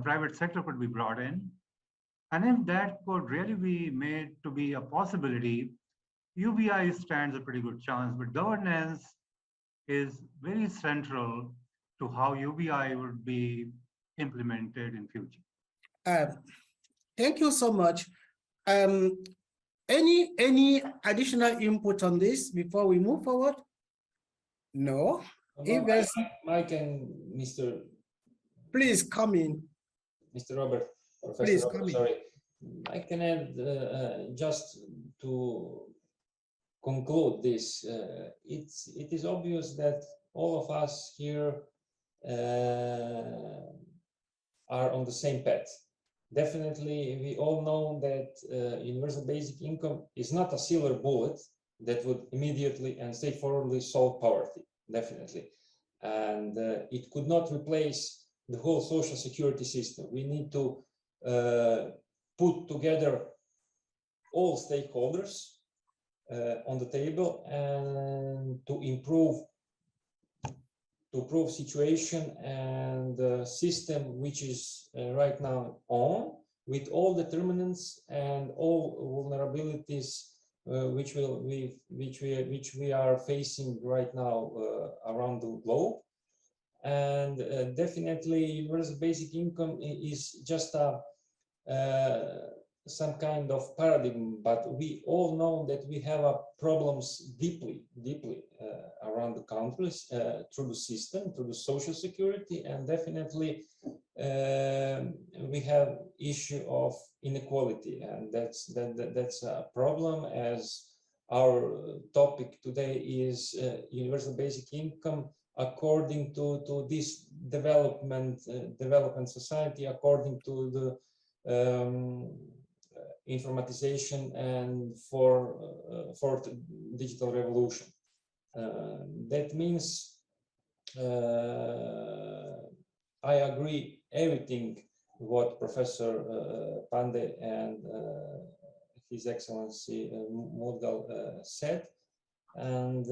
private sector could be brought in. And if that could really be made to be a possibility, UBI stands a pretty good chance, but governance is very central to how UBI would be implemented in future. Thank you so much. Any additional input on this before we move forward? No. If there's, Mike and Mr. please come in. Mr. Robert, Professor Please Robert, come in. sorry. I can add just to conclude this. It is obvious that all of us here are on the same path. Definitely, we all know that universal basic income is not a silver bullet that would immediately and straightforwardly solve poverty, definitely. And it could not replace the whole social security system. We need to put together all stakeholders on the table and to improve situation and the system which is right now on, with all determinants and all vulnerabilities which we are facing right now around the globe. And definitely universal basic income is just a some kind of paradigm, but we all know that we have problems deeply around the countries through the system, through the social security, and definitely we have issue of inequality, and that's a problem, as our topic today is universal basic income according to this development society, according to the informatization and for digital revolution. That means I agree everything what Professor Pandey and His Excellency Mughal said, and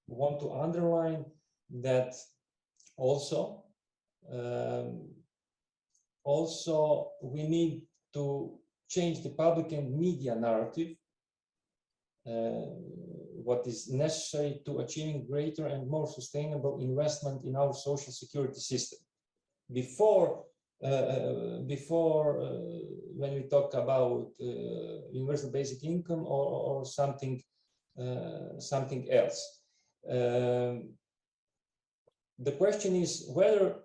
want to underline that also we need to change the public and media narrative, what is necessary to achieving greater and more sustainable investment in our social security system. Before when we talk about universal basic income or something else. The question is whether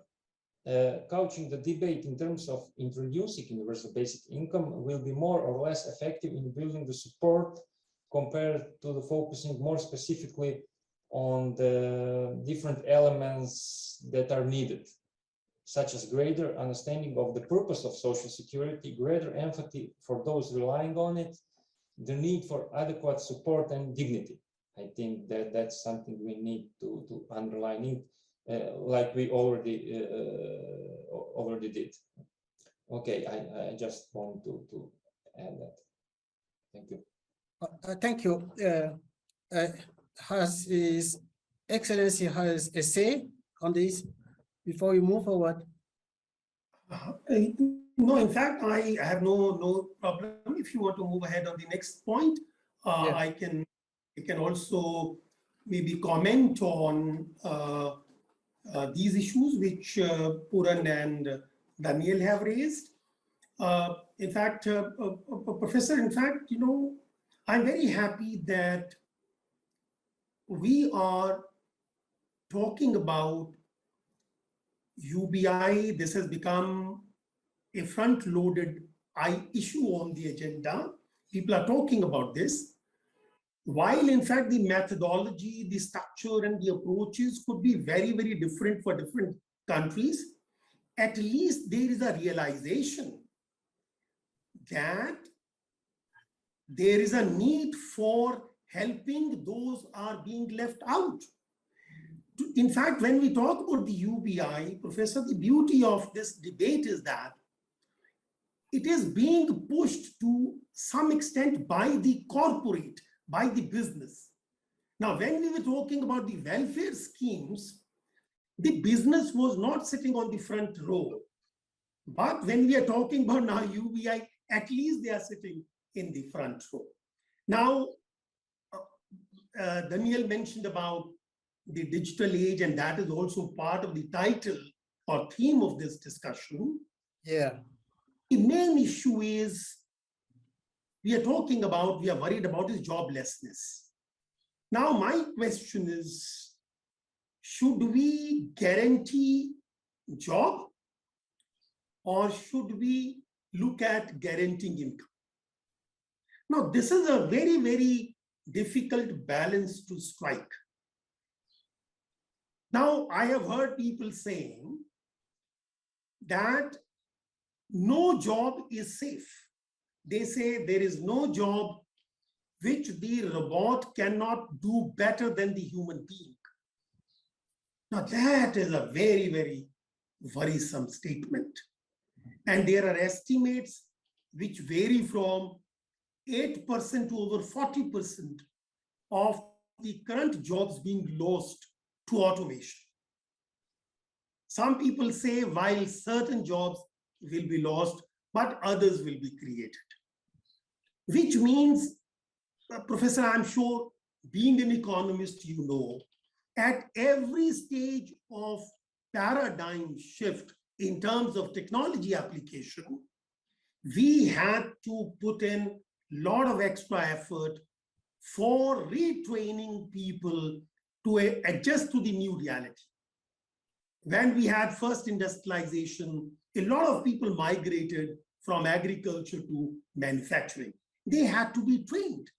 couching the debate in terms of introducing universal basic income will be more or less effective in building the support compared to the focusing more specifically on the different elements that are needed, such as greater understanding of the purpose of social security, greater empathy for those relying on it, the need for adequate support and dignity. I think that that's something we need to underline it, like we already did. Okay, I just want to add that. Thank you. Thank you. Has His Excellency has a say on this before we move forward? No, in fact, I have no problem. If you want to move ahead on the next point, Yeah. I can also maybe comment on these issues which Puran and Daniel have raised. In fact, Professor, in fact, you know, I'm very happy that we are talking about UBI. This has become a front-loaded issue on the agenda. People are talking about this. While in fact the methodology, the structure and the approaches could be very, very different for different countries, at least there is a realization that there is a need for helping those are being left out. In fact, when we talk about the UBI, Professor, the beauty of this debate is that it is being pushed to some extent by the corporate, by the business. Now, when we were talking about the welfare schemes, the business was not sitting on the front row. But when we are talking about now UBI, at least they are sitting in the front row. Now, Daniel mentioned about the digital age, and that is also part of the title or theme of this discussion. Yeah. The main issue is we are worried about is joblessness. Now, my question is, should we guarantee job or should we look at guaranteeing income? Now, this is a very, very difficult balance to strike. Now, I have heard people saying that no job is safe. They say there is no job which the robot cannot do better than the human being. Now, that is a very, very worrisome statement. And there are estimates which vary from 8% to over 40% of the current jobs being lost to automation. Some people say while certain jobs will be lost, but others will be created. Which means, Professor, I'm sure being an economist, you know, at every stage of paradigm shift in terms of technology application, we had to put in a lot of extra effort for retraining people to adjust to the new reality. When we had first industrialization, a lot of people migrated from agriculture to manufacturing. They had to be trained.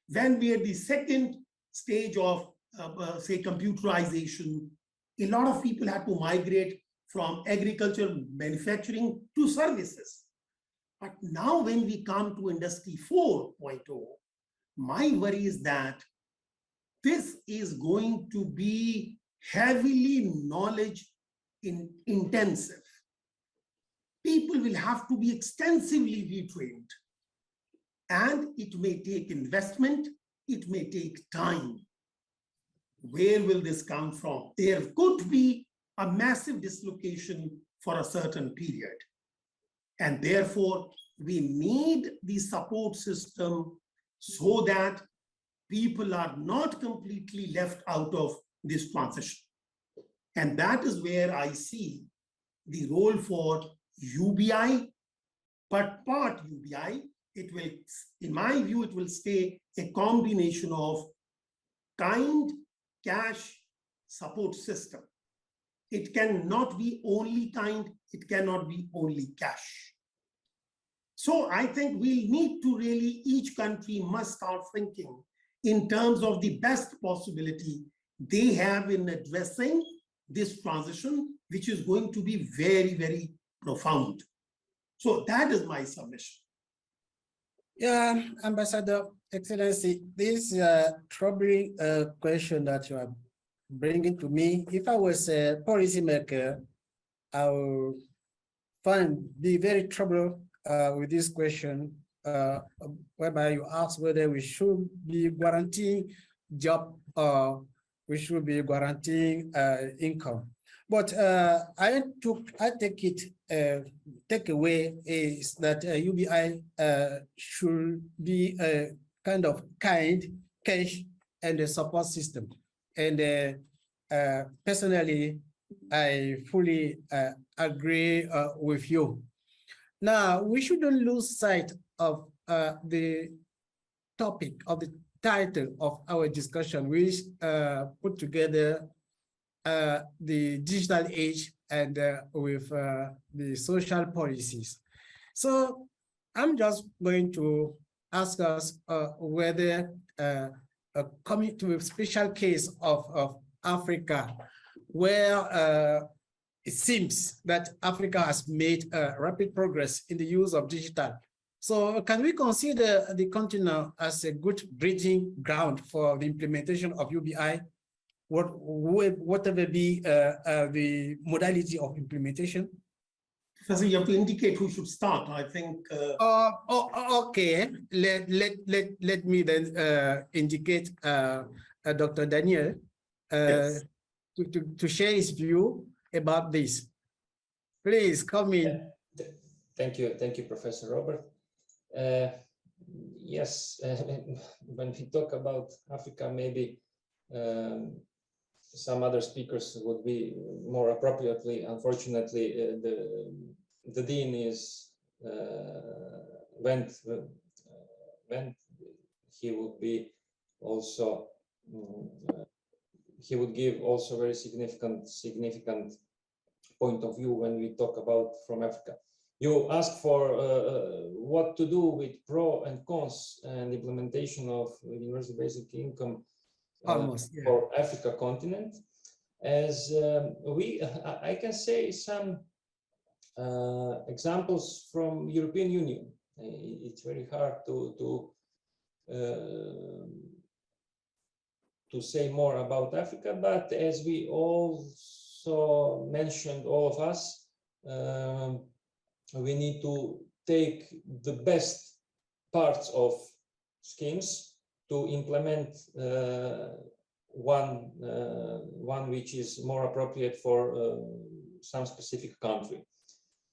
When we had the second stage of, say, computerization, a lot of people had to migrate from agriculture, manufacturing to services. But now when we come to Industry 4.0, my worry is that this is going to be heavily knowledge intensive. People will have to be extensively retrained. And it may take investment, it may take time. Where will this come from? There could be a massive dislocation for a certain period. And therefore, we need the support system so that people are not completely left out of this transition. And that is where I see the role for UBI, but part UBI, it will, in my view, it will stay a combination of kind, cash, support system. It cannot be only kind, it cannot be only cash. So I think we need to really, each country must start thinking in terms of the best possibility they have in addressing this transition, which is going to be very, very profound. So that is my submission. Yeah, Ambassador, Excellency, this troubling question that you are bringing to me, if I was a policymaker, I would be very troubled with this question, whereby you ask whether we should be guaranteeing job or we should be guaranteeing income. But I take away is that UBI should be a kind of kind, cash, and a support system. And personally, I fully agree with you. Now, we shouldn't lose sight of the topic of the title of our discussion, which put together the digital age and with the social policies. So I'm just going to ask us whether coming to a special case of Africa, where it seems that Africa has made rapid progress in the use of digital So can we consider the continent as a good bridging ground for the implementation of UBI? Whatever be the modality of implementation? Professor, you have to indicate who should start. I think. Okay. Let me then indicate Dr. Daniel Yes. to share his view about this. Please come in. Thank you, Professor Robert. Yes, when we talk about Africa, maybe some other speakers would be more appropriately. Unfortunately, the dean is went. He would be also. He would give also very significant point of view when we talk about from Africa. You ask for what to do with pro and cons and implementation of universal basic income for Africa continent. As I can say some examples from European Union. It's very hard to say more about Africa, but as we also mentioned, all of us, we need to take the best parts of schemes to implement one which is more appropriate for some specific country.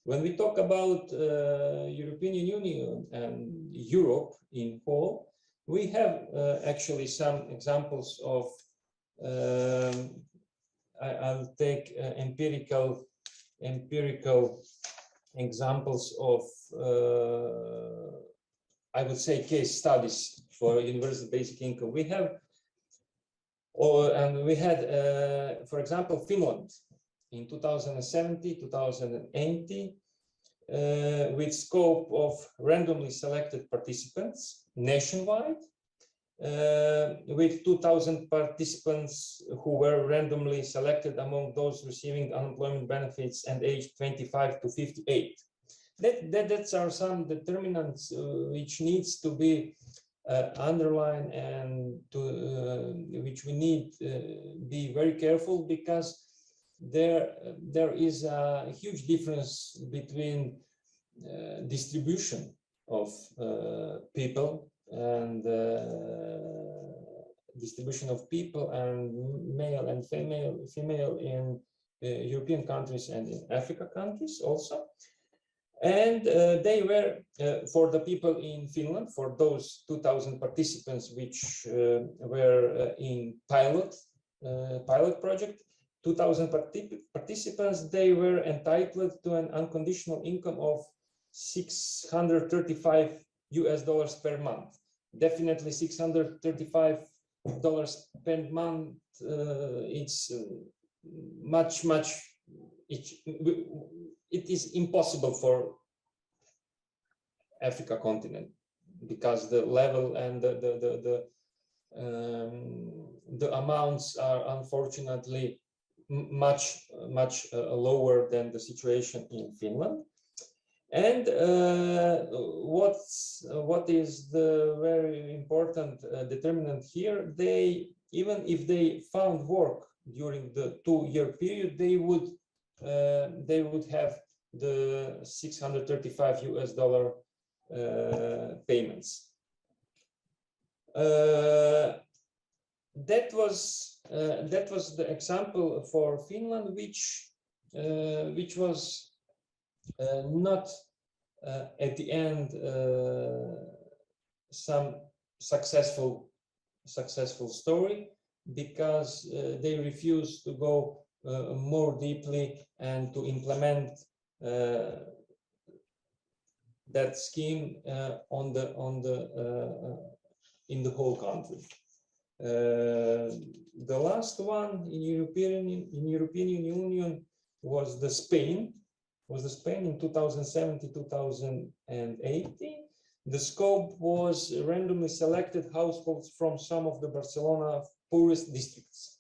When we talk about European Union and Europe in whole, we have actually some examples of, I'll take empirical examples of, I would say, case studies for universal basic income. We have, and we had, for example, Finland in 2070, 2080, with scope of randomly selected participants nationwide, with 2,000 participants who were randomly selected among those receiving unemployment benefits and aged 25 to 58. That's are some determinants which needs to be underlined and which we need be very careful, because there is a huge difference between distribution of people and male and female in European countries and in Africa countries also. And they were for the people in Finland, for those 2,000 participants which were in pilot project, 2,000 participants, they were entitled to an unconditional income of $635 per month. Definitely $635 per month. It's much. It is impossible for Africa continent, because the level and the amounts are unfortunately much lower than the situation in Finland. And what is the very important determinant here? They, even if they found work during the 2-year period, they would have the $635 payments. That was the example for Finland, which was not at the end some successful story, because they refused to go more deeply and to implement that scheme in the whole country. The last one in European Union was the Spain in 2070-2080. The scope was randomly selected households from some of the Barcelona poorest districts.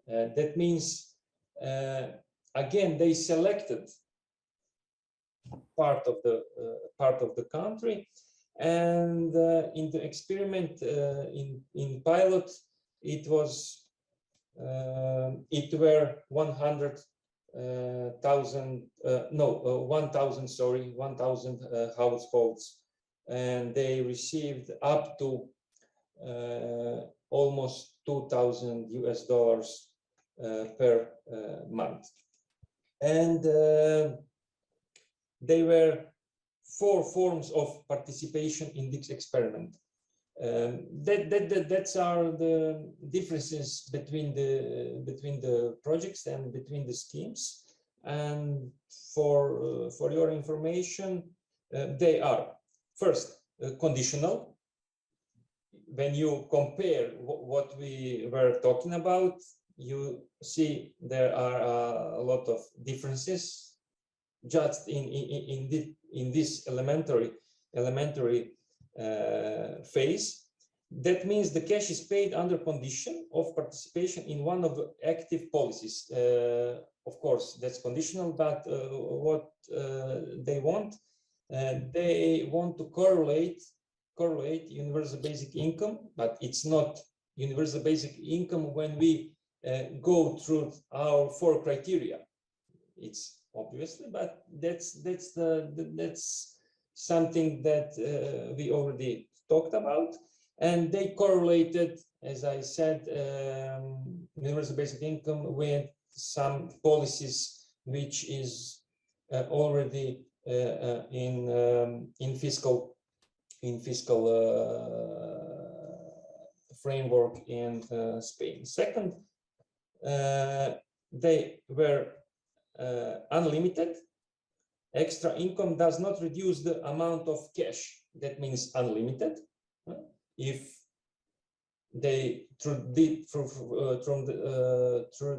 That means, again, they selected part of the country. And in the experiment in pilot, it were 1,000 households, and they received up to almost $2,000 per month. And there were 4 forms of participation in this experiment. That's are the differences between the projects and between the schemes. And for your information, they are first conditional. When you compare what we were talking about, you see there are a lot of differences just in this elementary phase. That means the cash is paid under condition of participation in one of the active policies. Of course, that's conditional, but what they want to correlate universal basic income, but it's not universal basic income when we go through our 4 criteria. It's obviously, but that's something that we already talked about, and they correlated, as I said, universal basic income with some policies which is already in fiscal framework in Spain. Second, they were unlimited. Extra income does not reduce the amount of cash. That means unlimited. If they through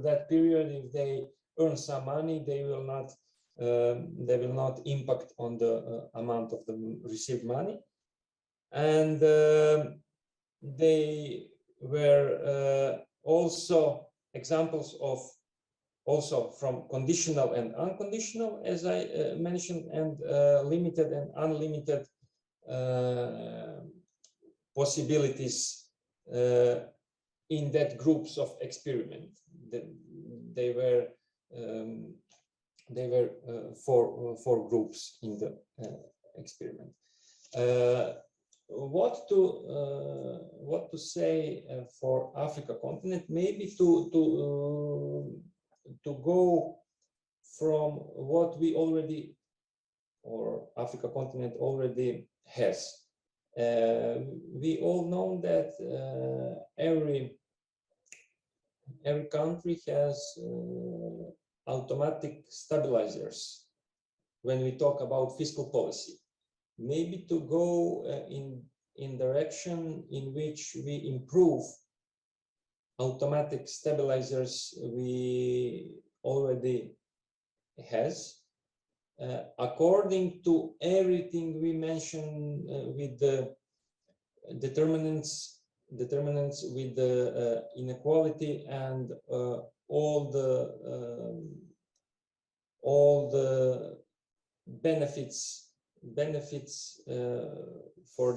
that period, if they earn some money, they will not impact on the amount of the received money. And they were also examples of also from conditional and unconditional, as I mentioned, and limited and unlimited possibilities in that groups of experiment. They were four groups in the experiment. What to say for Africa continent? Maybe to go from what we already, or Africa continent already has. We all know that every country has automatic stabilizers when we talk about fiscal policy. Maybe to go in direction in which we improve automatic stabilizers we already has, according to everything we mentioned with the determinants with the inequality and all the benefits for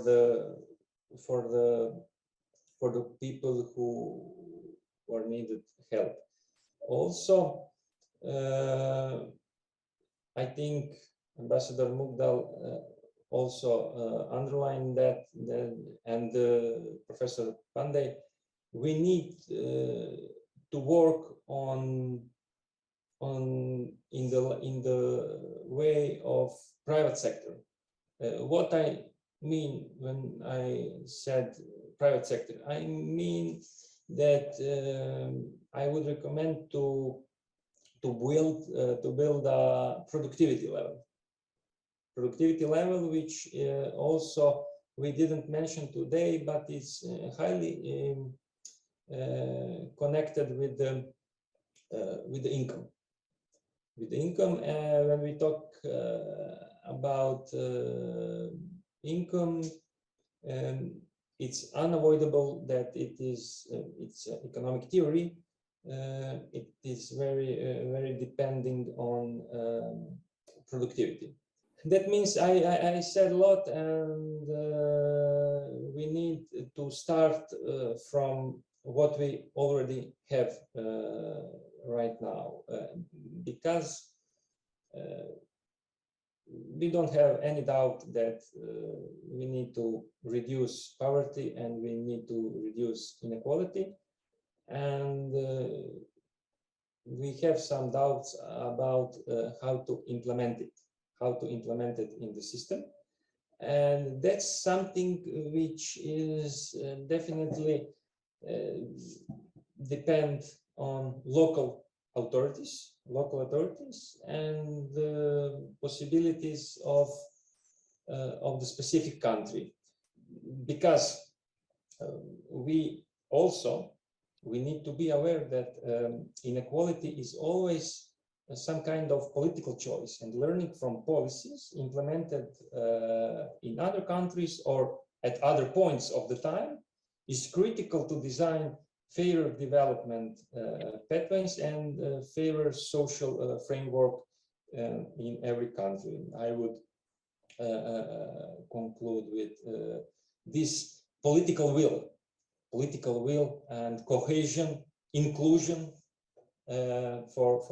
the people who are needed help. Also, I think Ambassador Mukdal also underlined that, and Professor Pandey, we need to work in the way of private sector. What I mean when I said private sector, I mean that I would recommend to build a productivity level, which also we didn't mention today, but it's highly connected with the income. With the income, when we talk about income, it's unavoidable that it's economic theory. It is very depending on productivity. that means I said a lot, and we need to start from what we already have right now, because we don't have any doubt that we need to reduce poverty and we need to reduce inequality, and we have some doubts about how to implement it in the system. And that's something which is definitely depend on local authorities and the possibilities of the specific country, because we need to be aware that inequality is always some kind of political choice, and learning from policies implemented in other countries or at other points of the time is critical to design fairer development pathways and fairer social framework in every country. I would conclude with this political will and cohesion, inclusion for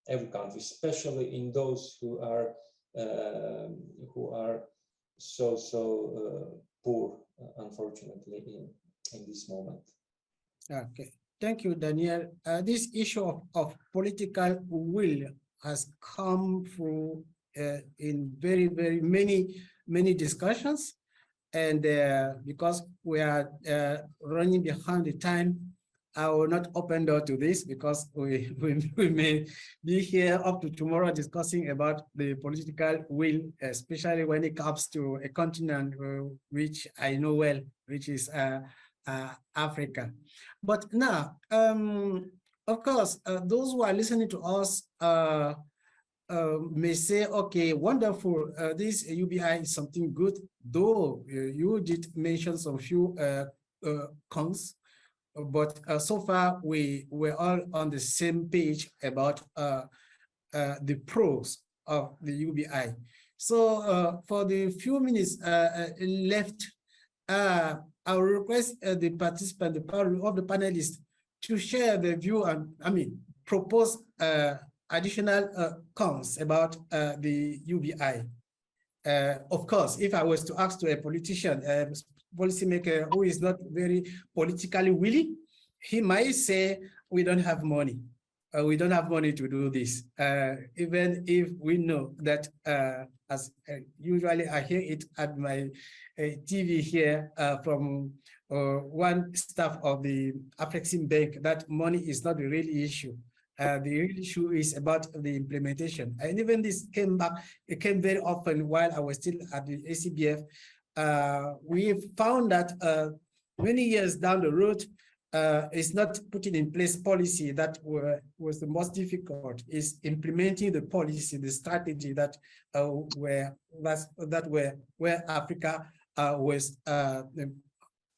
every country, especially in those who are so poor, unfortunately, in this moment. Okay, thank you, Daniel. This issue of political will has come through in very many discussions, and because we are running behind the time, I will not open door to this, because we may be here up to tomorrow discussing about the political will, especially when it comes to a continent which I know well, which is Africa. But now, of course, those who are listening to us may say, okay, wonderful, this UBI is something good, though you did mention some few cons, but so far we're all on the same page about the pros of the UBI. So for the few minutes left, I will request the participant, the panelists, to share the view and, propose additional cons about the UBI. Of course, if I was to ask to a politician, policymaker who is not very politically willing, he might say, we don't have money. We don't have money to do this, even if we know that, as usually I hear it at my TV here from one staff of the Afreximbank, that money is not the real issue. The real issue is about the implementation. And even this came back, it came very often while I was still at the ACBF. We found that many years down the road, it's not putting in place policy that was the most difficult. Is implementing the policy, the strategy that where Africa was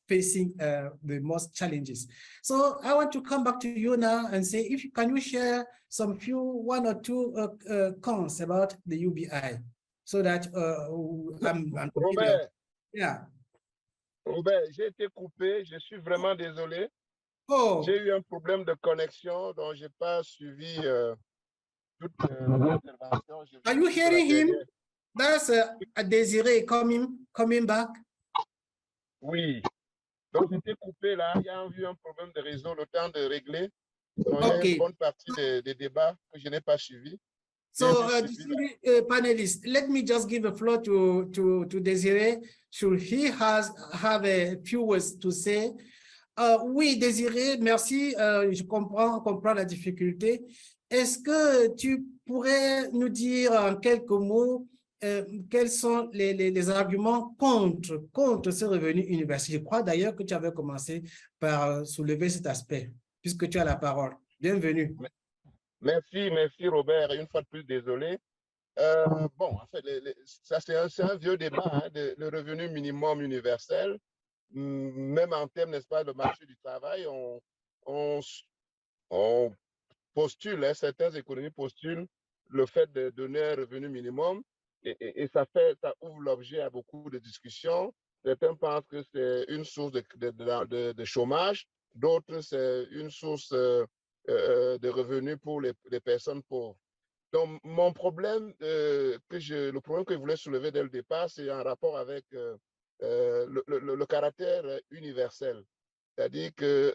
facing the most challenges. So I want to come back to you now and say, can you share some one or two cons about the UBI, so that Robert, yeah. Robert, j'ai été coupé, je suis vraiment désolé. Oh. J'ai eu un problème de connexion, donc je n'ai pas suivi toute l'intervention. Are you hearing him? That's Désiré coming back. Oui. Donc, j'étais coupé là. Il y a eu un problème de réseau, le temps de régler. Donc, il y a une bonne partie des débats que je n'ai pas suivi. So, panelists, let me just give the floor to Désiré. Should he have a few words to say? Oui, Désiré, merci. Je comprends la difficulté. Est-ce que tu pourrais nous dire en quelques mots quels sont les arguments contre ce revenu universel? Je crois d'ailleurs que tu avais commencé par soulever cet aspect, puisque tu as la parole. Bienvenue. Merci Robert. Une fois de plus, désolé. Bon, en fait, ça c'est un vieux débat, hein, le revenu minimum universel. Même en termes, n'est-ce pas, de marché du travail, on postule, hein, certaines économies postulent le fait de donner un revenu minimum, et ça ouvre l'objet à beaucoup de discussions. Certains pensent que c'est une source de chômage, d'autres c'est une source de revenus pour les personnes pauvres. Donc, mon problème, le problème que je voulais soulever dès le départ, c'est en rapport avec le caractère universel. C'est-à-dire que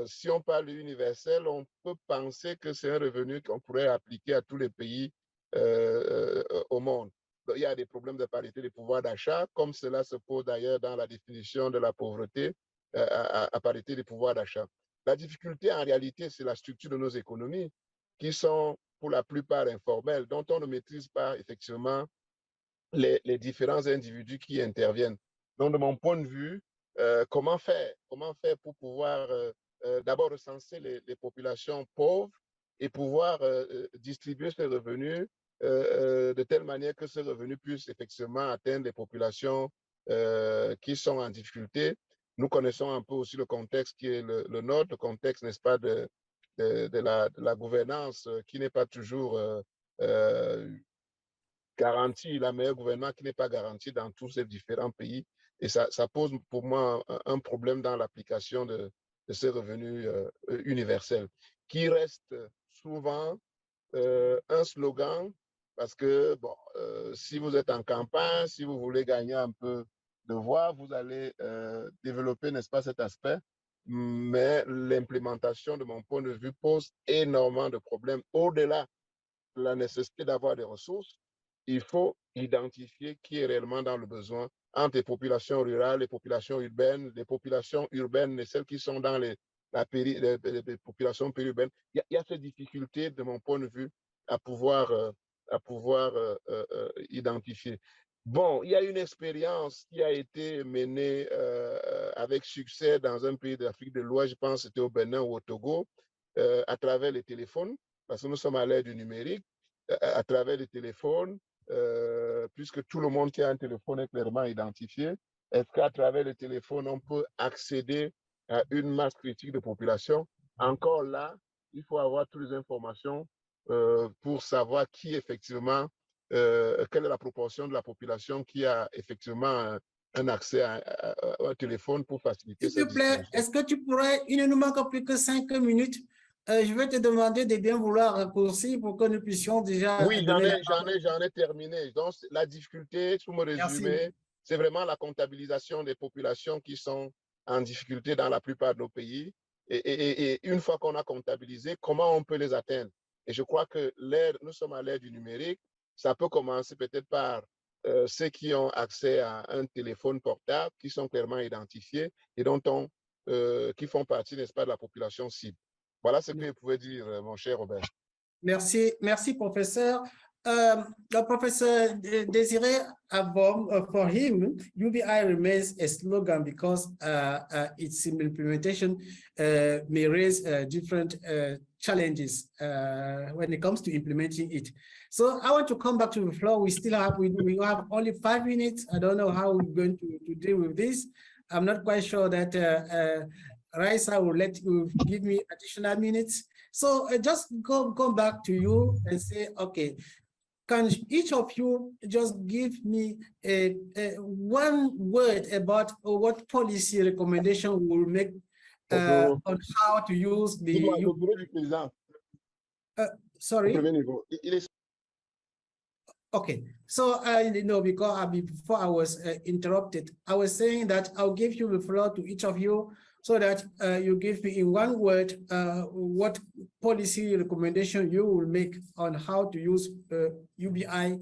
si on parle universel, on peut penser que c'est un revenu qu'on pourrait appliquer à tous les pays au monde. Donc, il y a des problèmes de parité des pouvoirs d'achat, comme cela se pose d'ailleurs dans la définition de la pauvreté à parité des pouvoirs d'achat. La difficulté, en réalité, c'est la structure de nos économies qui sont pour la plupart informelles, dont on ne maîtrise pas effectivement les différents individus qui interviennent. Donc, de mon point de vue, comment faire pour pouvoir d'abord recenser les populations pauvres et pouvoir distribuer ces revenus de telle manière que ces revenus puissent effectivement atteindre les populations qui sont en difficulté. Nous connaissons un peu aussi le contexte qui est le nôtre, le contexte, n'est-ce pas, de la gouvernance qui n'est pas toujours garantie, la meilleure gouvernement qui n'est pas garantie dans tous ces différents pays. Et ça pose pour moi un problème dans l'application de ces revenus universels, qui reste souvent un slogan, parce que bon, si vous êtes en campagne, si vous voulez gagner un peu de voix, vous allez développer, n'est-ce pas, cet aspect. Mais l'implémentation, de mon point de vue, pose énormément de problèmes. Au-delà de la nécessité d'avoir des ressources, il faut identifier qui est réellement dans le besoin entre les populations rurales, les populations urbaines et celles qui sont dans les populations périurbaines. Il y a cette difficulté, de mon point de vue, à pouvoir identifier. Bon, il y a une expérience qui a été menée avec succès dans un pays d'Afrique de l'Ouest, je pense que c'était au Bénin ou au Togo, à travers les téléphones, parce que nous sommes à l'ère du numérique, à travers les téléphones, puisque tout le monde qui a un téléphone est clairement identifié. Est-ce qu'à travers les téléphones, on peut accéder à une masse critique de population? Encore là, il faut avoir toutes les informations pour savoir qui effectivement, quelle est la proportion de la population qui a effectivement un accès à un téléphone pour faciliter S'il te plaît, est-ce que tu pourrais, il ne nous manque plus que 5 minutes. Je vais te demander de bien vouloir raccourcir pour que nous puissions déjà. Oui, j'en ai terminé. Donc, la difficulté, pour me résumer, c'est vraiment la comptabilisation des populations qui sont en difficulté dans la plupart de nos pays. Et une fois qu'on a comptabilisé, comment on peut les atteindre? Et je crois que nous sommes à l'ère du numérique. Ça peut commencer peut-être par ceux qui ont accès à un téléphone portable, qui sont clairement identifiés et qui font partie, n'est-ce pas, de la population cible. Voilà ce que je pouvais dire, mon cher Robert. Merci, professeur. The Professor Desiré Abom, for him, UBI remains a slogan because its implementation may raise different challenges when it comes to implementing it. So I want to come back to the floor. We have only 5 minutes. I don't know how we're going to deal with this. I'm not quite sure that Raisa will let you give me additional minutes. So just come back to you and say, okay, can each of you just give me one word about what policy recommendation will make on how to use the... sorry? Okay, so because before I was interrupted, I was saying that I'll give you the floor to each of you so that you give me in one word what policy recommendation you will make on how to use UBI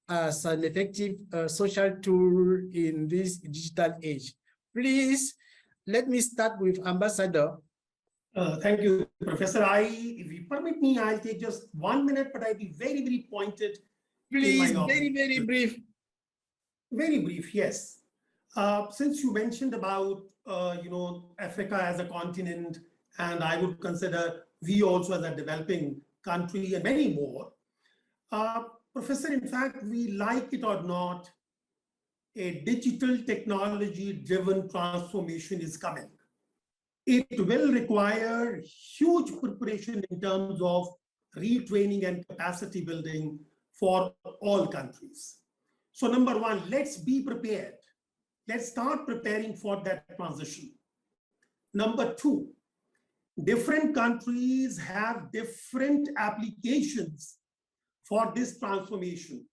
as an effective social tool in this digital age. Please, let me start with Ambassador. Thank you, Professor. If you permit me, I'll take just 1 minute, but I'll be very, very pointed. Please, very, very brief. Very brief, yes. Since you mentioned about, Africa as a continent, and I would consider we also as a developing country and many more. Professor, in fact, we like it or not, a digital technology-driven transformation is coming. It will require huge preparation in terms of retraining and capacity building for all countries. So number one, let's be prepared. Let's start preparing for that transition. Number two, different countries have different applications for this transformation.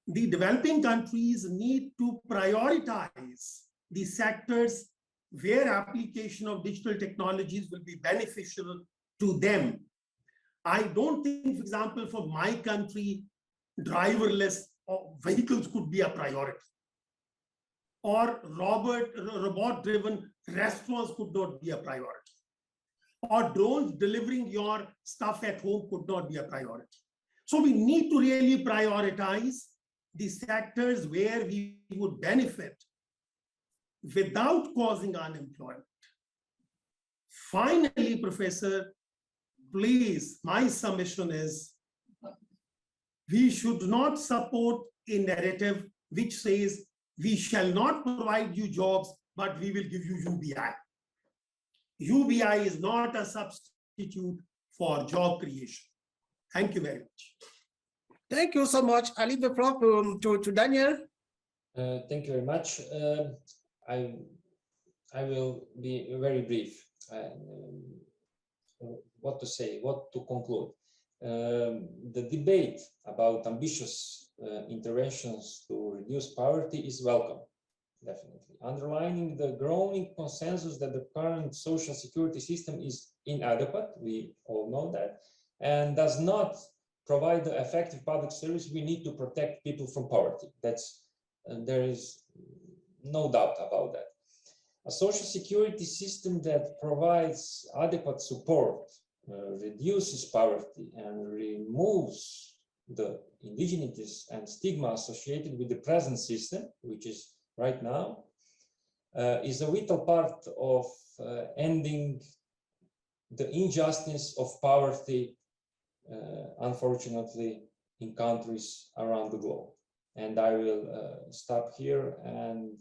The developing countries need to prioritize the sectors where application of digital technologies will be beneficial to them. I don't think, for example, for my country, driverless vehicles could be a priority, or robot-driven restaurants could not be a priority, or drones delivering your stuff at home could not be a priority. So we need to really prioritize the sectors where we would benefit without causing unemployment. Finally, Professor, please, my submission is we should not support a narrative which says we shall not provide you jobs, but we will give you UBI. UBI is not a substitute for job creation. Thank you very much. Thank you so much. I leave the floor to Daniel. Thank you very much. I will be very brief. What to say, what to conclude. The debate about ambitious interventions to reduce poverty is welcome, definitely, underlining the growing consensus that the current social security system is inadequate, we all know that, and does not provide the effective public service we need to protect people from poverty. There is no doubt about that. A social security system that provides adequate support, reduces poverty, and removes the indigenities and stigma associated with the present system, which is right now, is a vital part of ending the injustice of poverty, unfortunately, in countries around the globe. And I will stop here and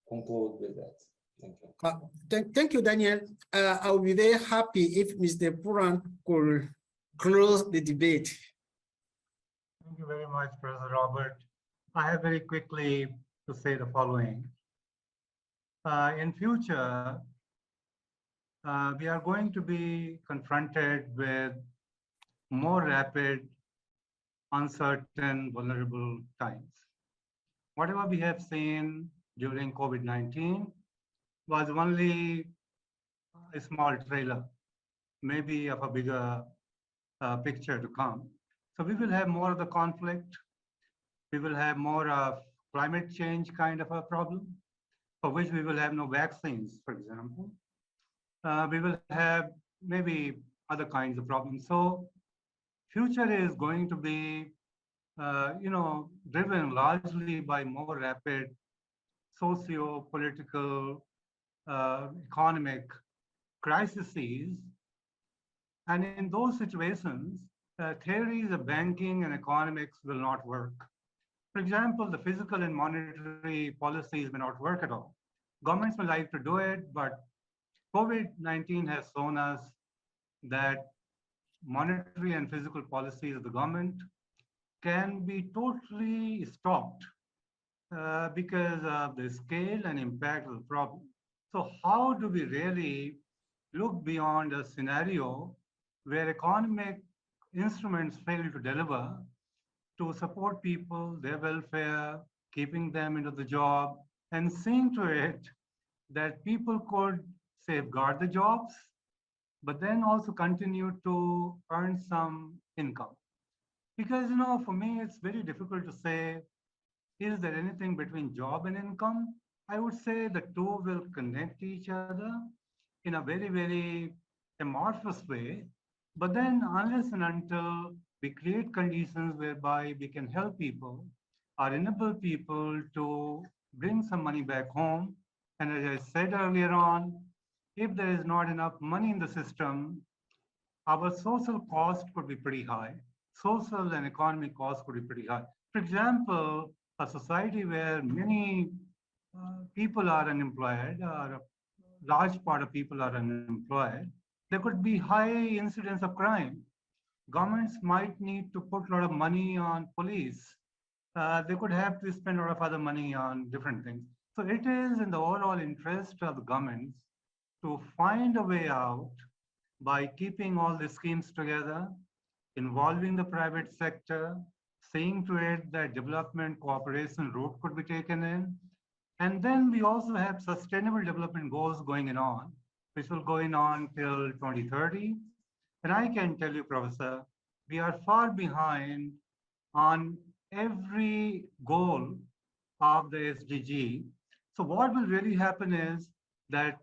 conclude with that. Thank you. Thank you, Daniel. I will be very happy if Mr. Pooran could close the debate. Thank you very much, Professor Robert. I have very quickly to say the following. In future, we are going to be confronted with more rapid, uncertain, vulnerable times. Whatever we have seen during COVID-19 was only a small trailer, maybe of a bigger picture to come. So we will have more of the conflict. We will have more of climate change kind of a problem, for which we will have no vaccines, for example. We will have maybe other kinds of problems. So future is going to be, driven largely by more rapid socio-political, economic crises. And in those situations, theories of banking and economics will not work. For example, the fiscal and monetary policies may not work at all. Governments will like to do it, but COVID-19 has shown us that monetary and physical policies of the government can be totally stopped because of the scale and impact of the problem. So how do we really look beyond a scenario where economic instruments fail to deliver to support people, their welfare, keeping them into the job, and seeing to it that people could safeguard the jobs, but then also continue to earn some income? Because, for me, it's very difficult to say, is there anything between job and income? I would say the two will connect each other in a very, very amorphous way. But then unless and until we create conditions whereby we can help people or enable people to bring some money back home, and as I said earlier on, if there is not enough money in the system, our social cost could be pretty high. Social and economic costs could be pretty high. For example, a society where many people are unemployed, or a large part of people are unemployed, there could be high incidence of crime. Governments might need to put a lot of money on police. They could have to spend a lot of other money on different things. So it is in the overall interest of the governments to find a way out by keeping all the schemes together, involving the private sector, seeing to it that development cooperation route could be taken in. And then we also have sustainable development goals going on, which will go on till 2030. And I can tell you, Professor, we are far behind on every goal of the SDG. So what will really happen is that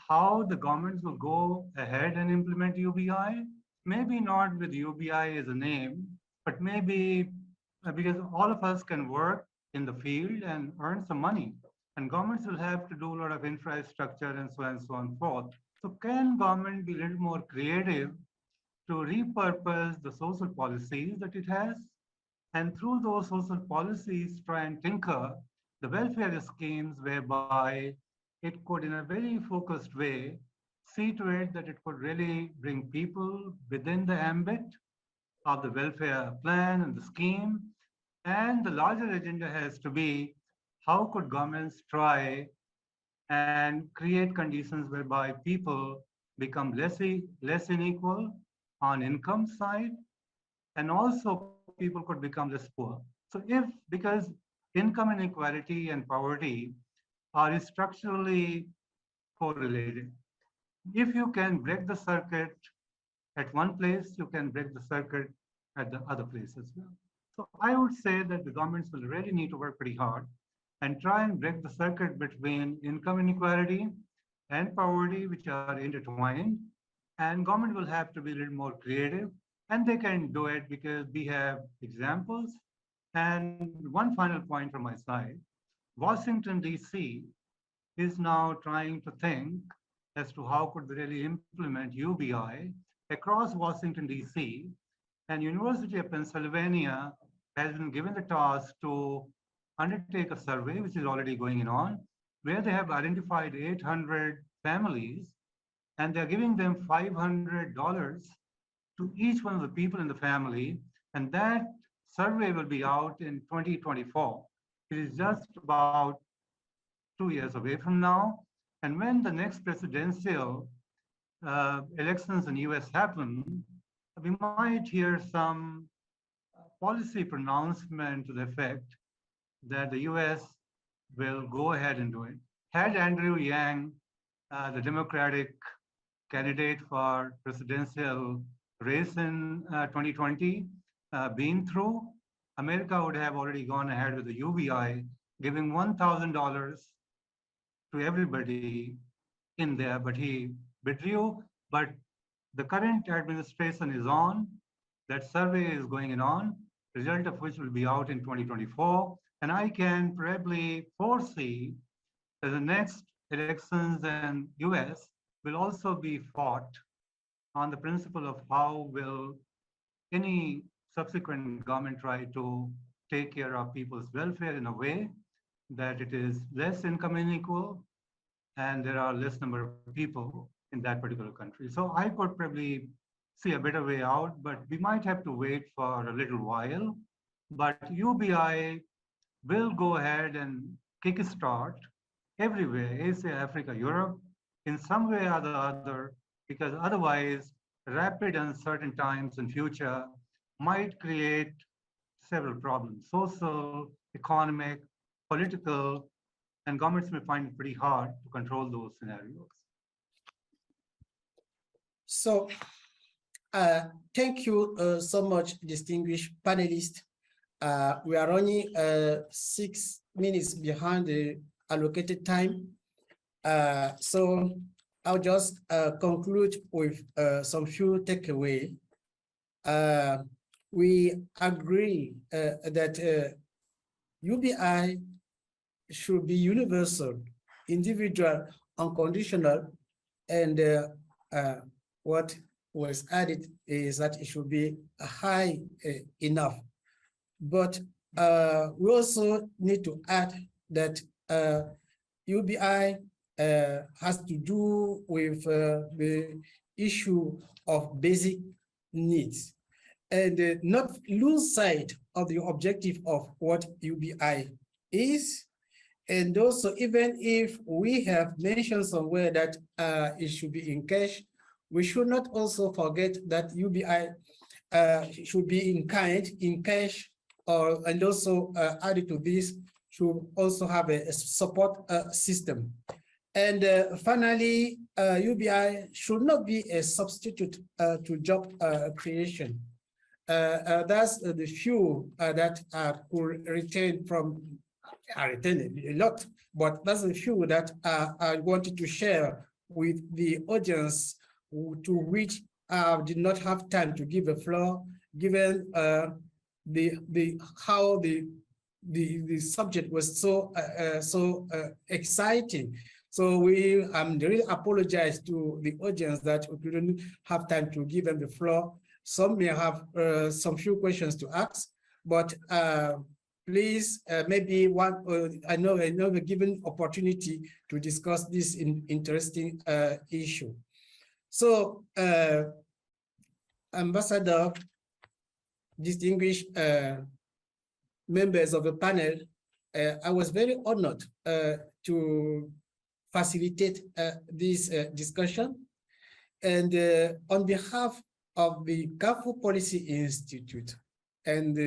how the governments will go ahead and implement UBI, maybe not with UBI as a name, but maybe because all of us can work in the field and earn some money. And governments will have to do a lot of infrastructure and so on and so on forth. So can government be a little more creative to repurpose the social policies that it has? And through those social policies, try and tinker the welfare schemes whereby it could, in a very focused way, see to it that it could really bring people within the ambit of the welfare plan and the scheme. And the larger agenda has to be, how could governments try and create conditions whereby people become less unequal on income side, and also people could become less poor. So because income inequality and poverty are structurally correlated. If you can break the circuit at one place, you can break the circuit at the other place as well. So I would say that the governments will really need to work pretty hard and try and break the circuit between income inequality and poverty, which are intertwined. And government will have to be a little more creative, and they can do it because we have examples. And one final point from my side, Washington, DC is now trying to think as to how could they really implement UBI across Washington, DC. And University of Pennsylvania has been given the task to undertake a survey, which is already going on, where they have identified 800 families, and they're giving them $500 to each one of the people in the family. And that survey will be out in 2024. It is just about 2 years away from now. And when the next presidential elections in the US happen, we might hear some policy pronouncement to the effect that the US will go ahead and do it. Had Andrew Yang, the Democratic candidate for presidential race in 2020, been through, America would have already gone ahead with the UBI, giving $1,000 to everybody in there, but he withdrew. But the current administration is on. That survey is going on, result of which will be out in 2024. And I can probably foresee that the next elections in US will also be fought on the principle of how will any subsequent government try to take care of people's welfare in a way that it is less income inequal and there are less number of people in that particular country. So I could probably see a better way out, but we might have to wait for a little while. But UBI will go ahead and kickstart everywhere, Asia, Africa, Europe, in some way or the other, because otherwise rapid uncertain times in future might create several problems, social, economic, political, and governments may find it pretty hard to control those scenarios. So thank you so much, distinguished panelists. We are only 6 minutes behind the allocated time. So I'll just conclude with some few takeaways. We agree that UBI should be universal, individual, unconditional, and what was added is that it should be high enough. But we also need to add that UBI has to do with the issue of basic needs and not lose sight of the objective of what UBI is. And also, even if we have mentioned somewhere that it should be in cash, we should not also forget that UBI should be in kind, in cash, and also added to this, should also have a support system. And finally, UBI should not be a substitute to job creation. That's the few that could retain from, I retain a lot, but that's the few that I wanted to share with the audience to which I did not have time to give a floor, given how the subject was so exciting. So I'm really apologize to the audience that we couldn't have time to give them the floor. Some may have some few questions to ask, but please, maybe I know another given opportunity to discuss this interesting issue. So, Ambassador, distinguished members of the panel, I was very honored to facilitate this discussion. And on behalf of the Carrefour Policy Institute, and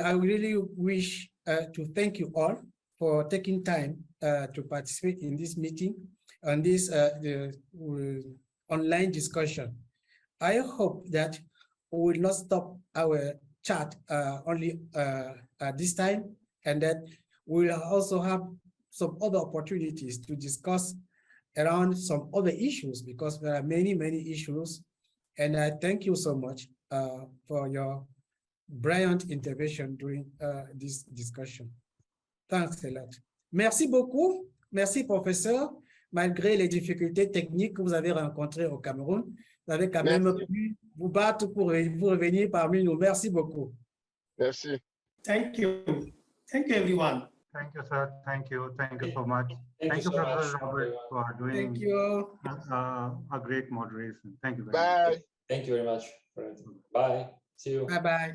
I really wish to thank you all for taking time to participate in this meeting, on this online discussion. I hope that we will not stop our chat only at this time, and that we will also have some other opportunities to discuss around some other issues, because there are many, many issues. And I thank you so much for your brilliant intervention during this discussion. Thanks a lot. Merci beaucoup. Merci, professeur. Malgré les difficultés techniques que vous avez rencontrées au Cameroun, vous avez quand même pu vous battre pour revenir parmi nous. Merci beaucoup. Merci. Thank you. Thank you, everyone. Thank you, sir. Thank you. Thank you so much. Thank you so Professor much, Robert, everyone. for doing Thank you. a great moderation. Thank you very Bye. much. Thank you very much. Bye. See you. Bye-bye.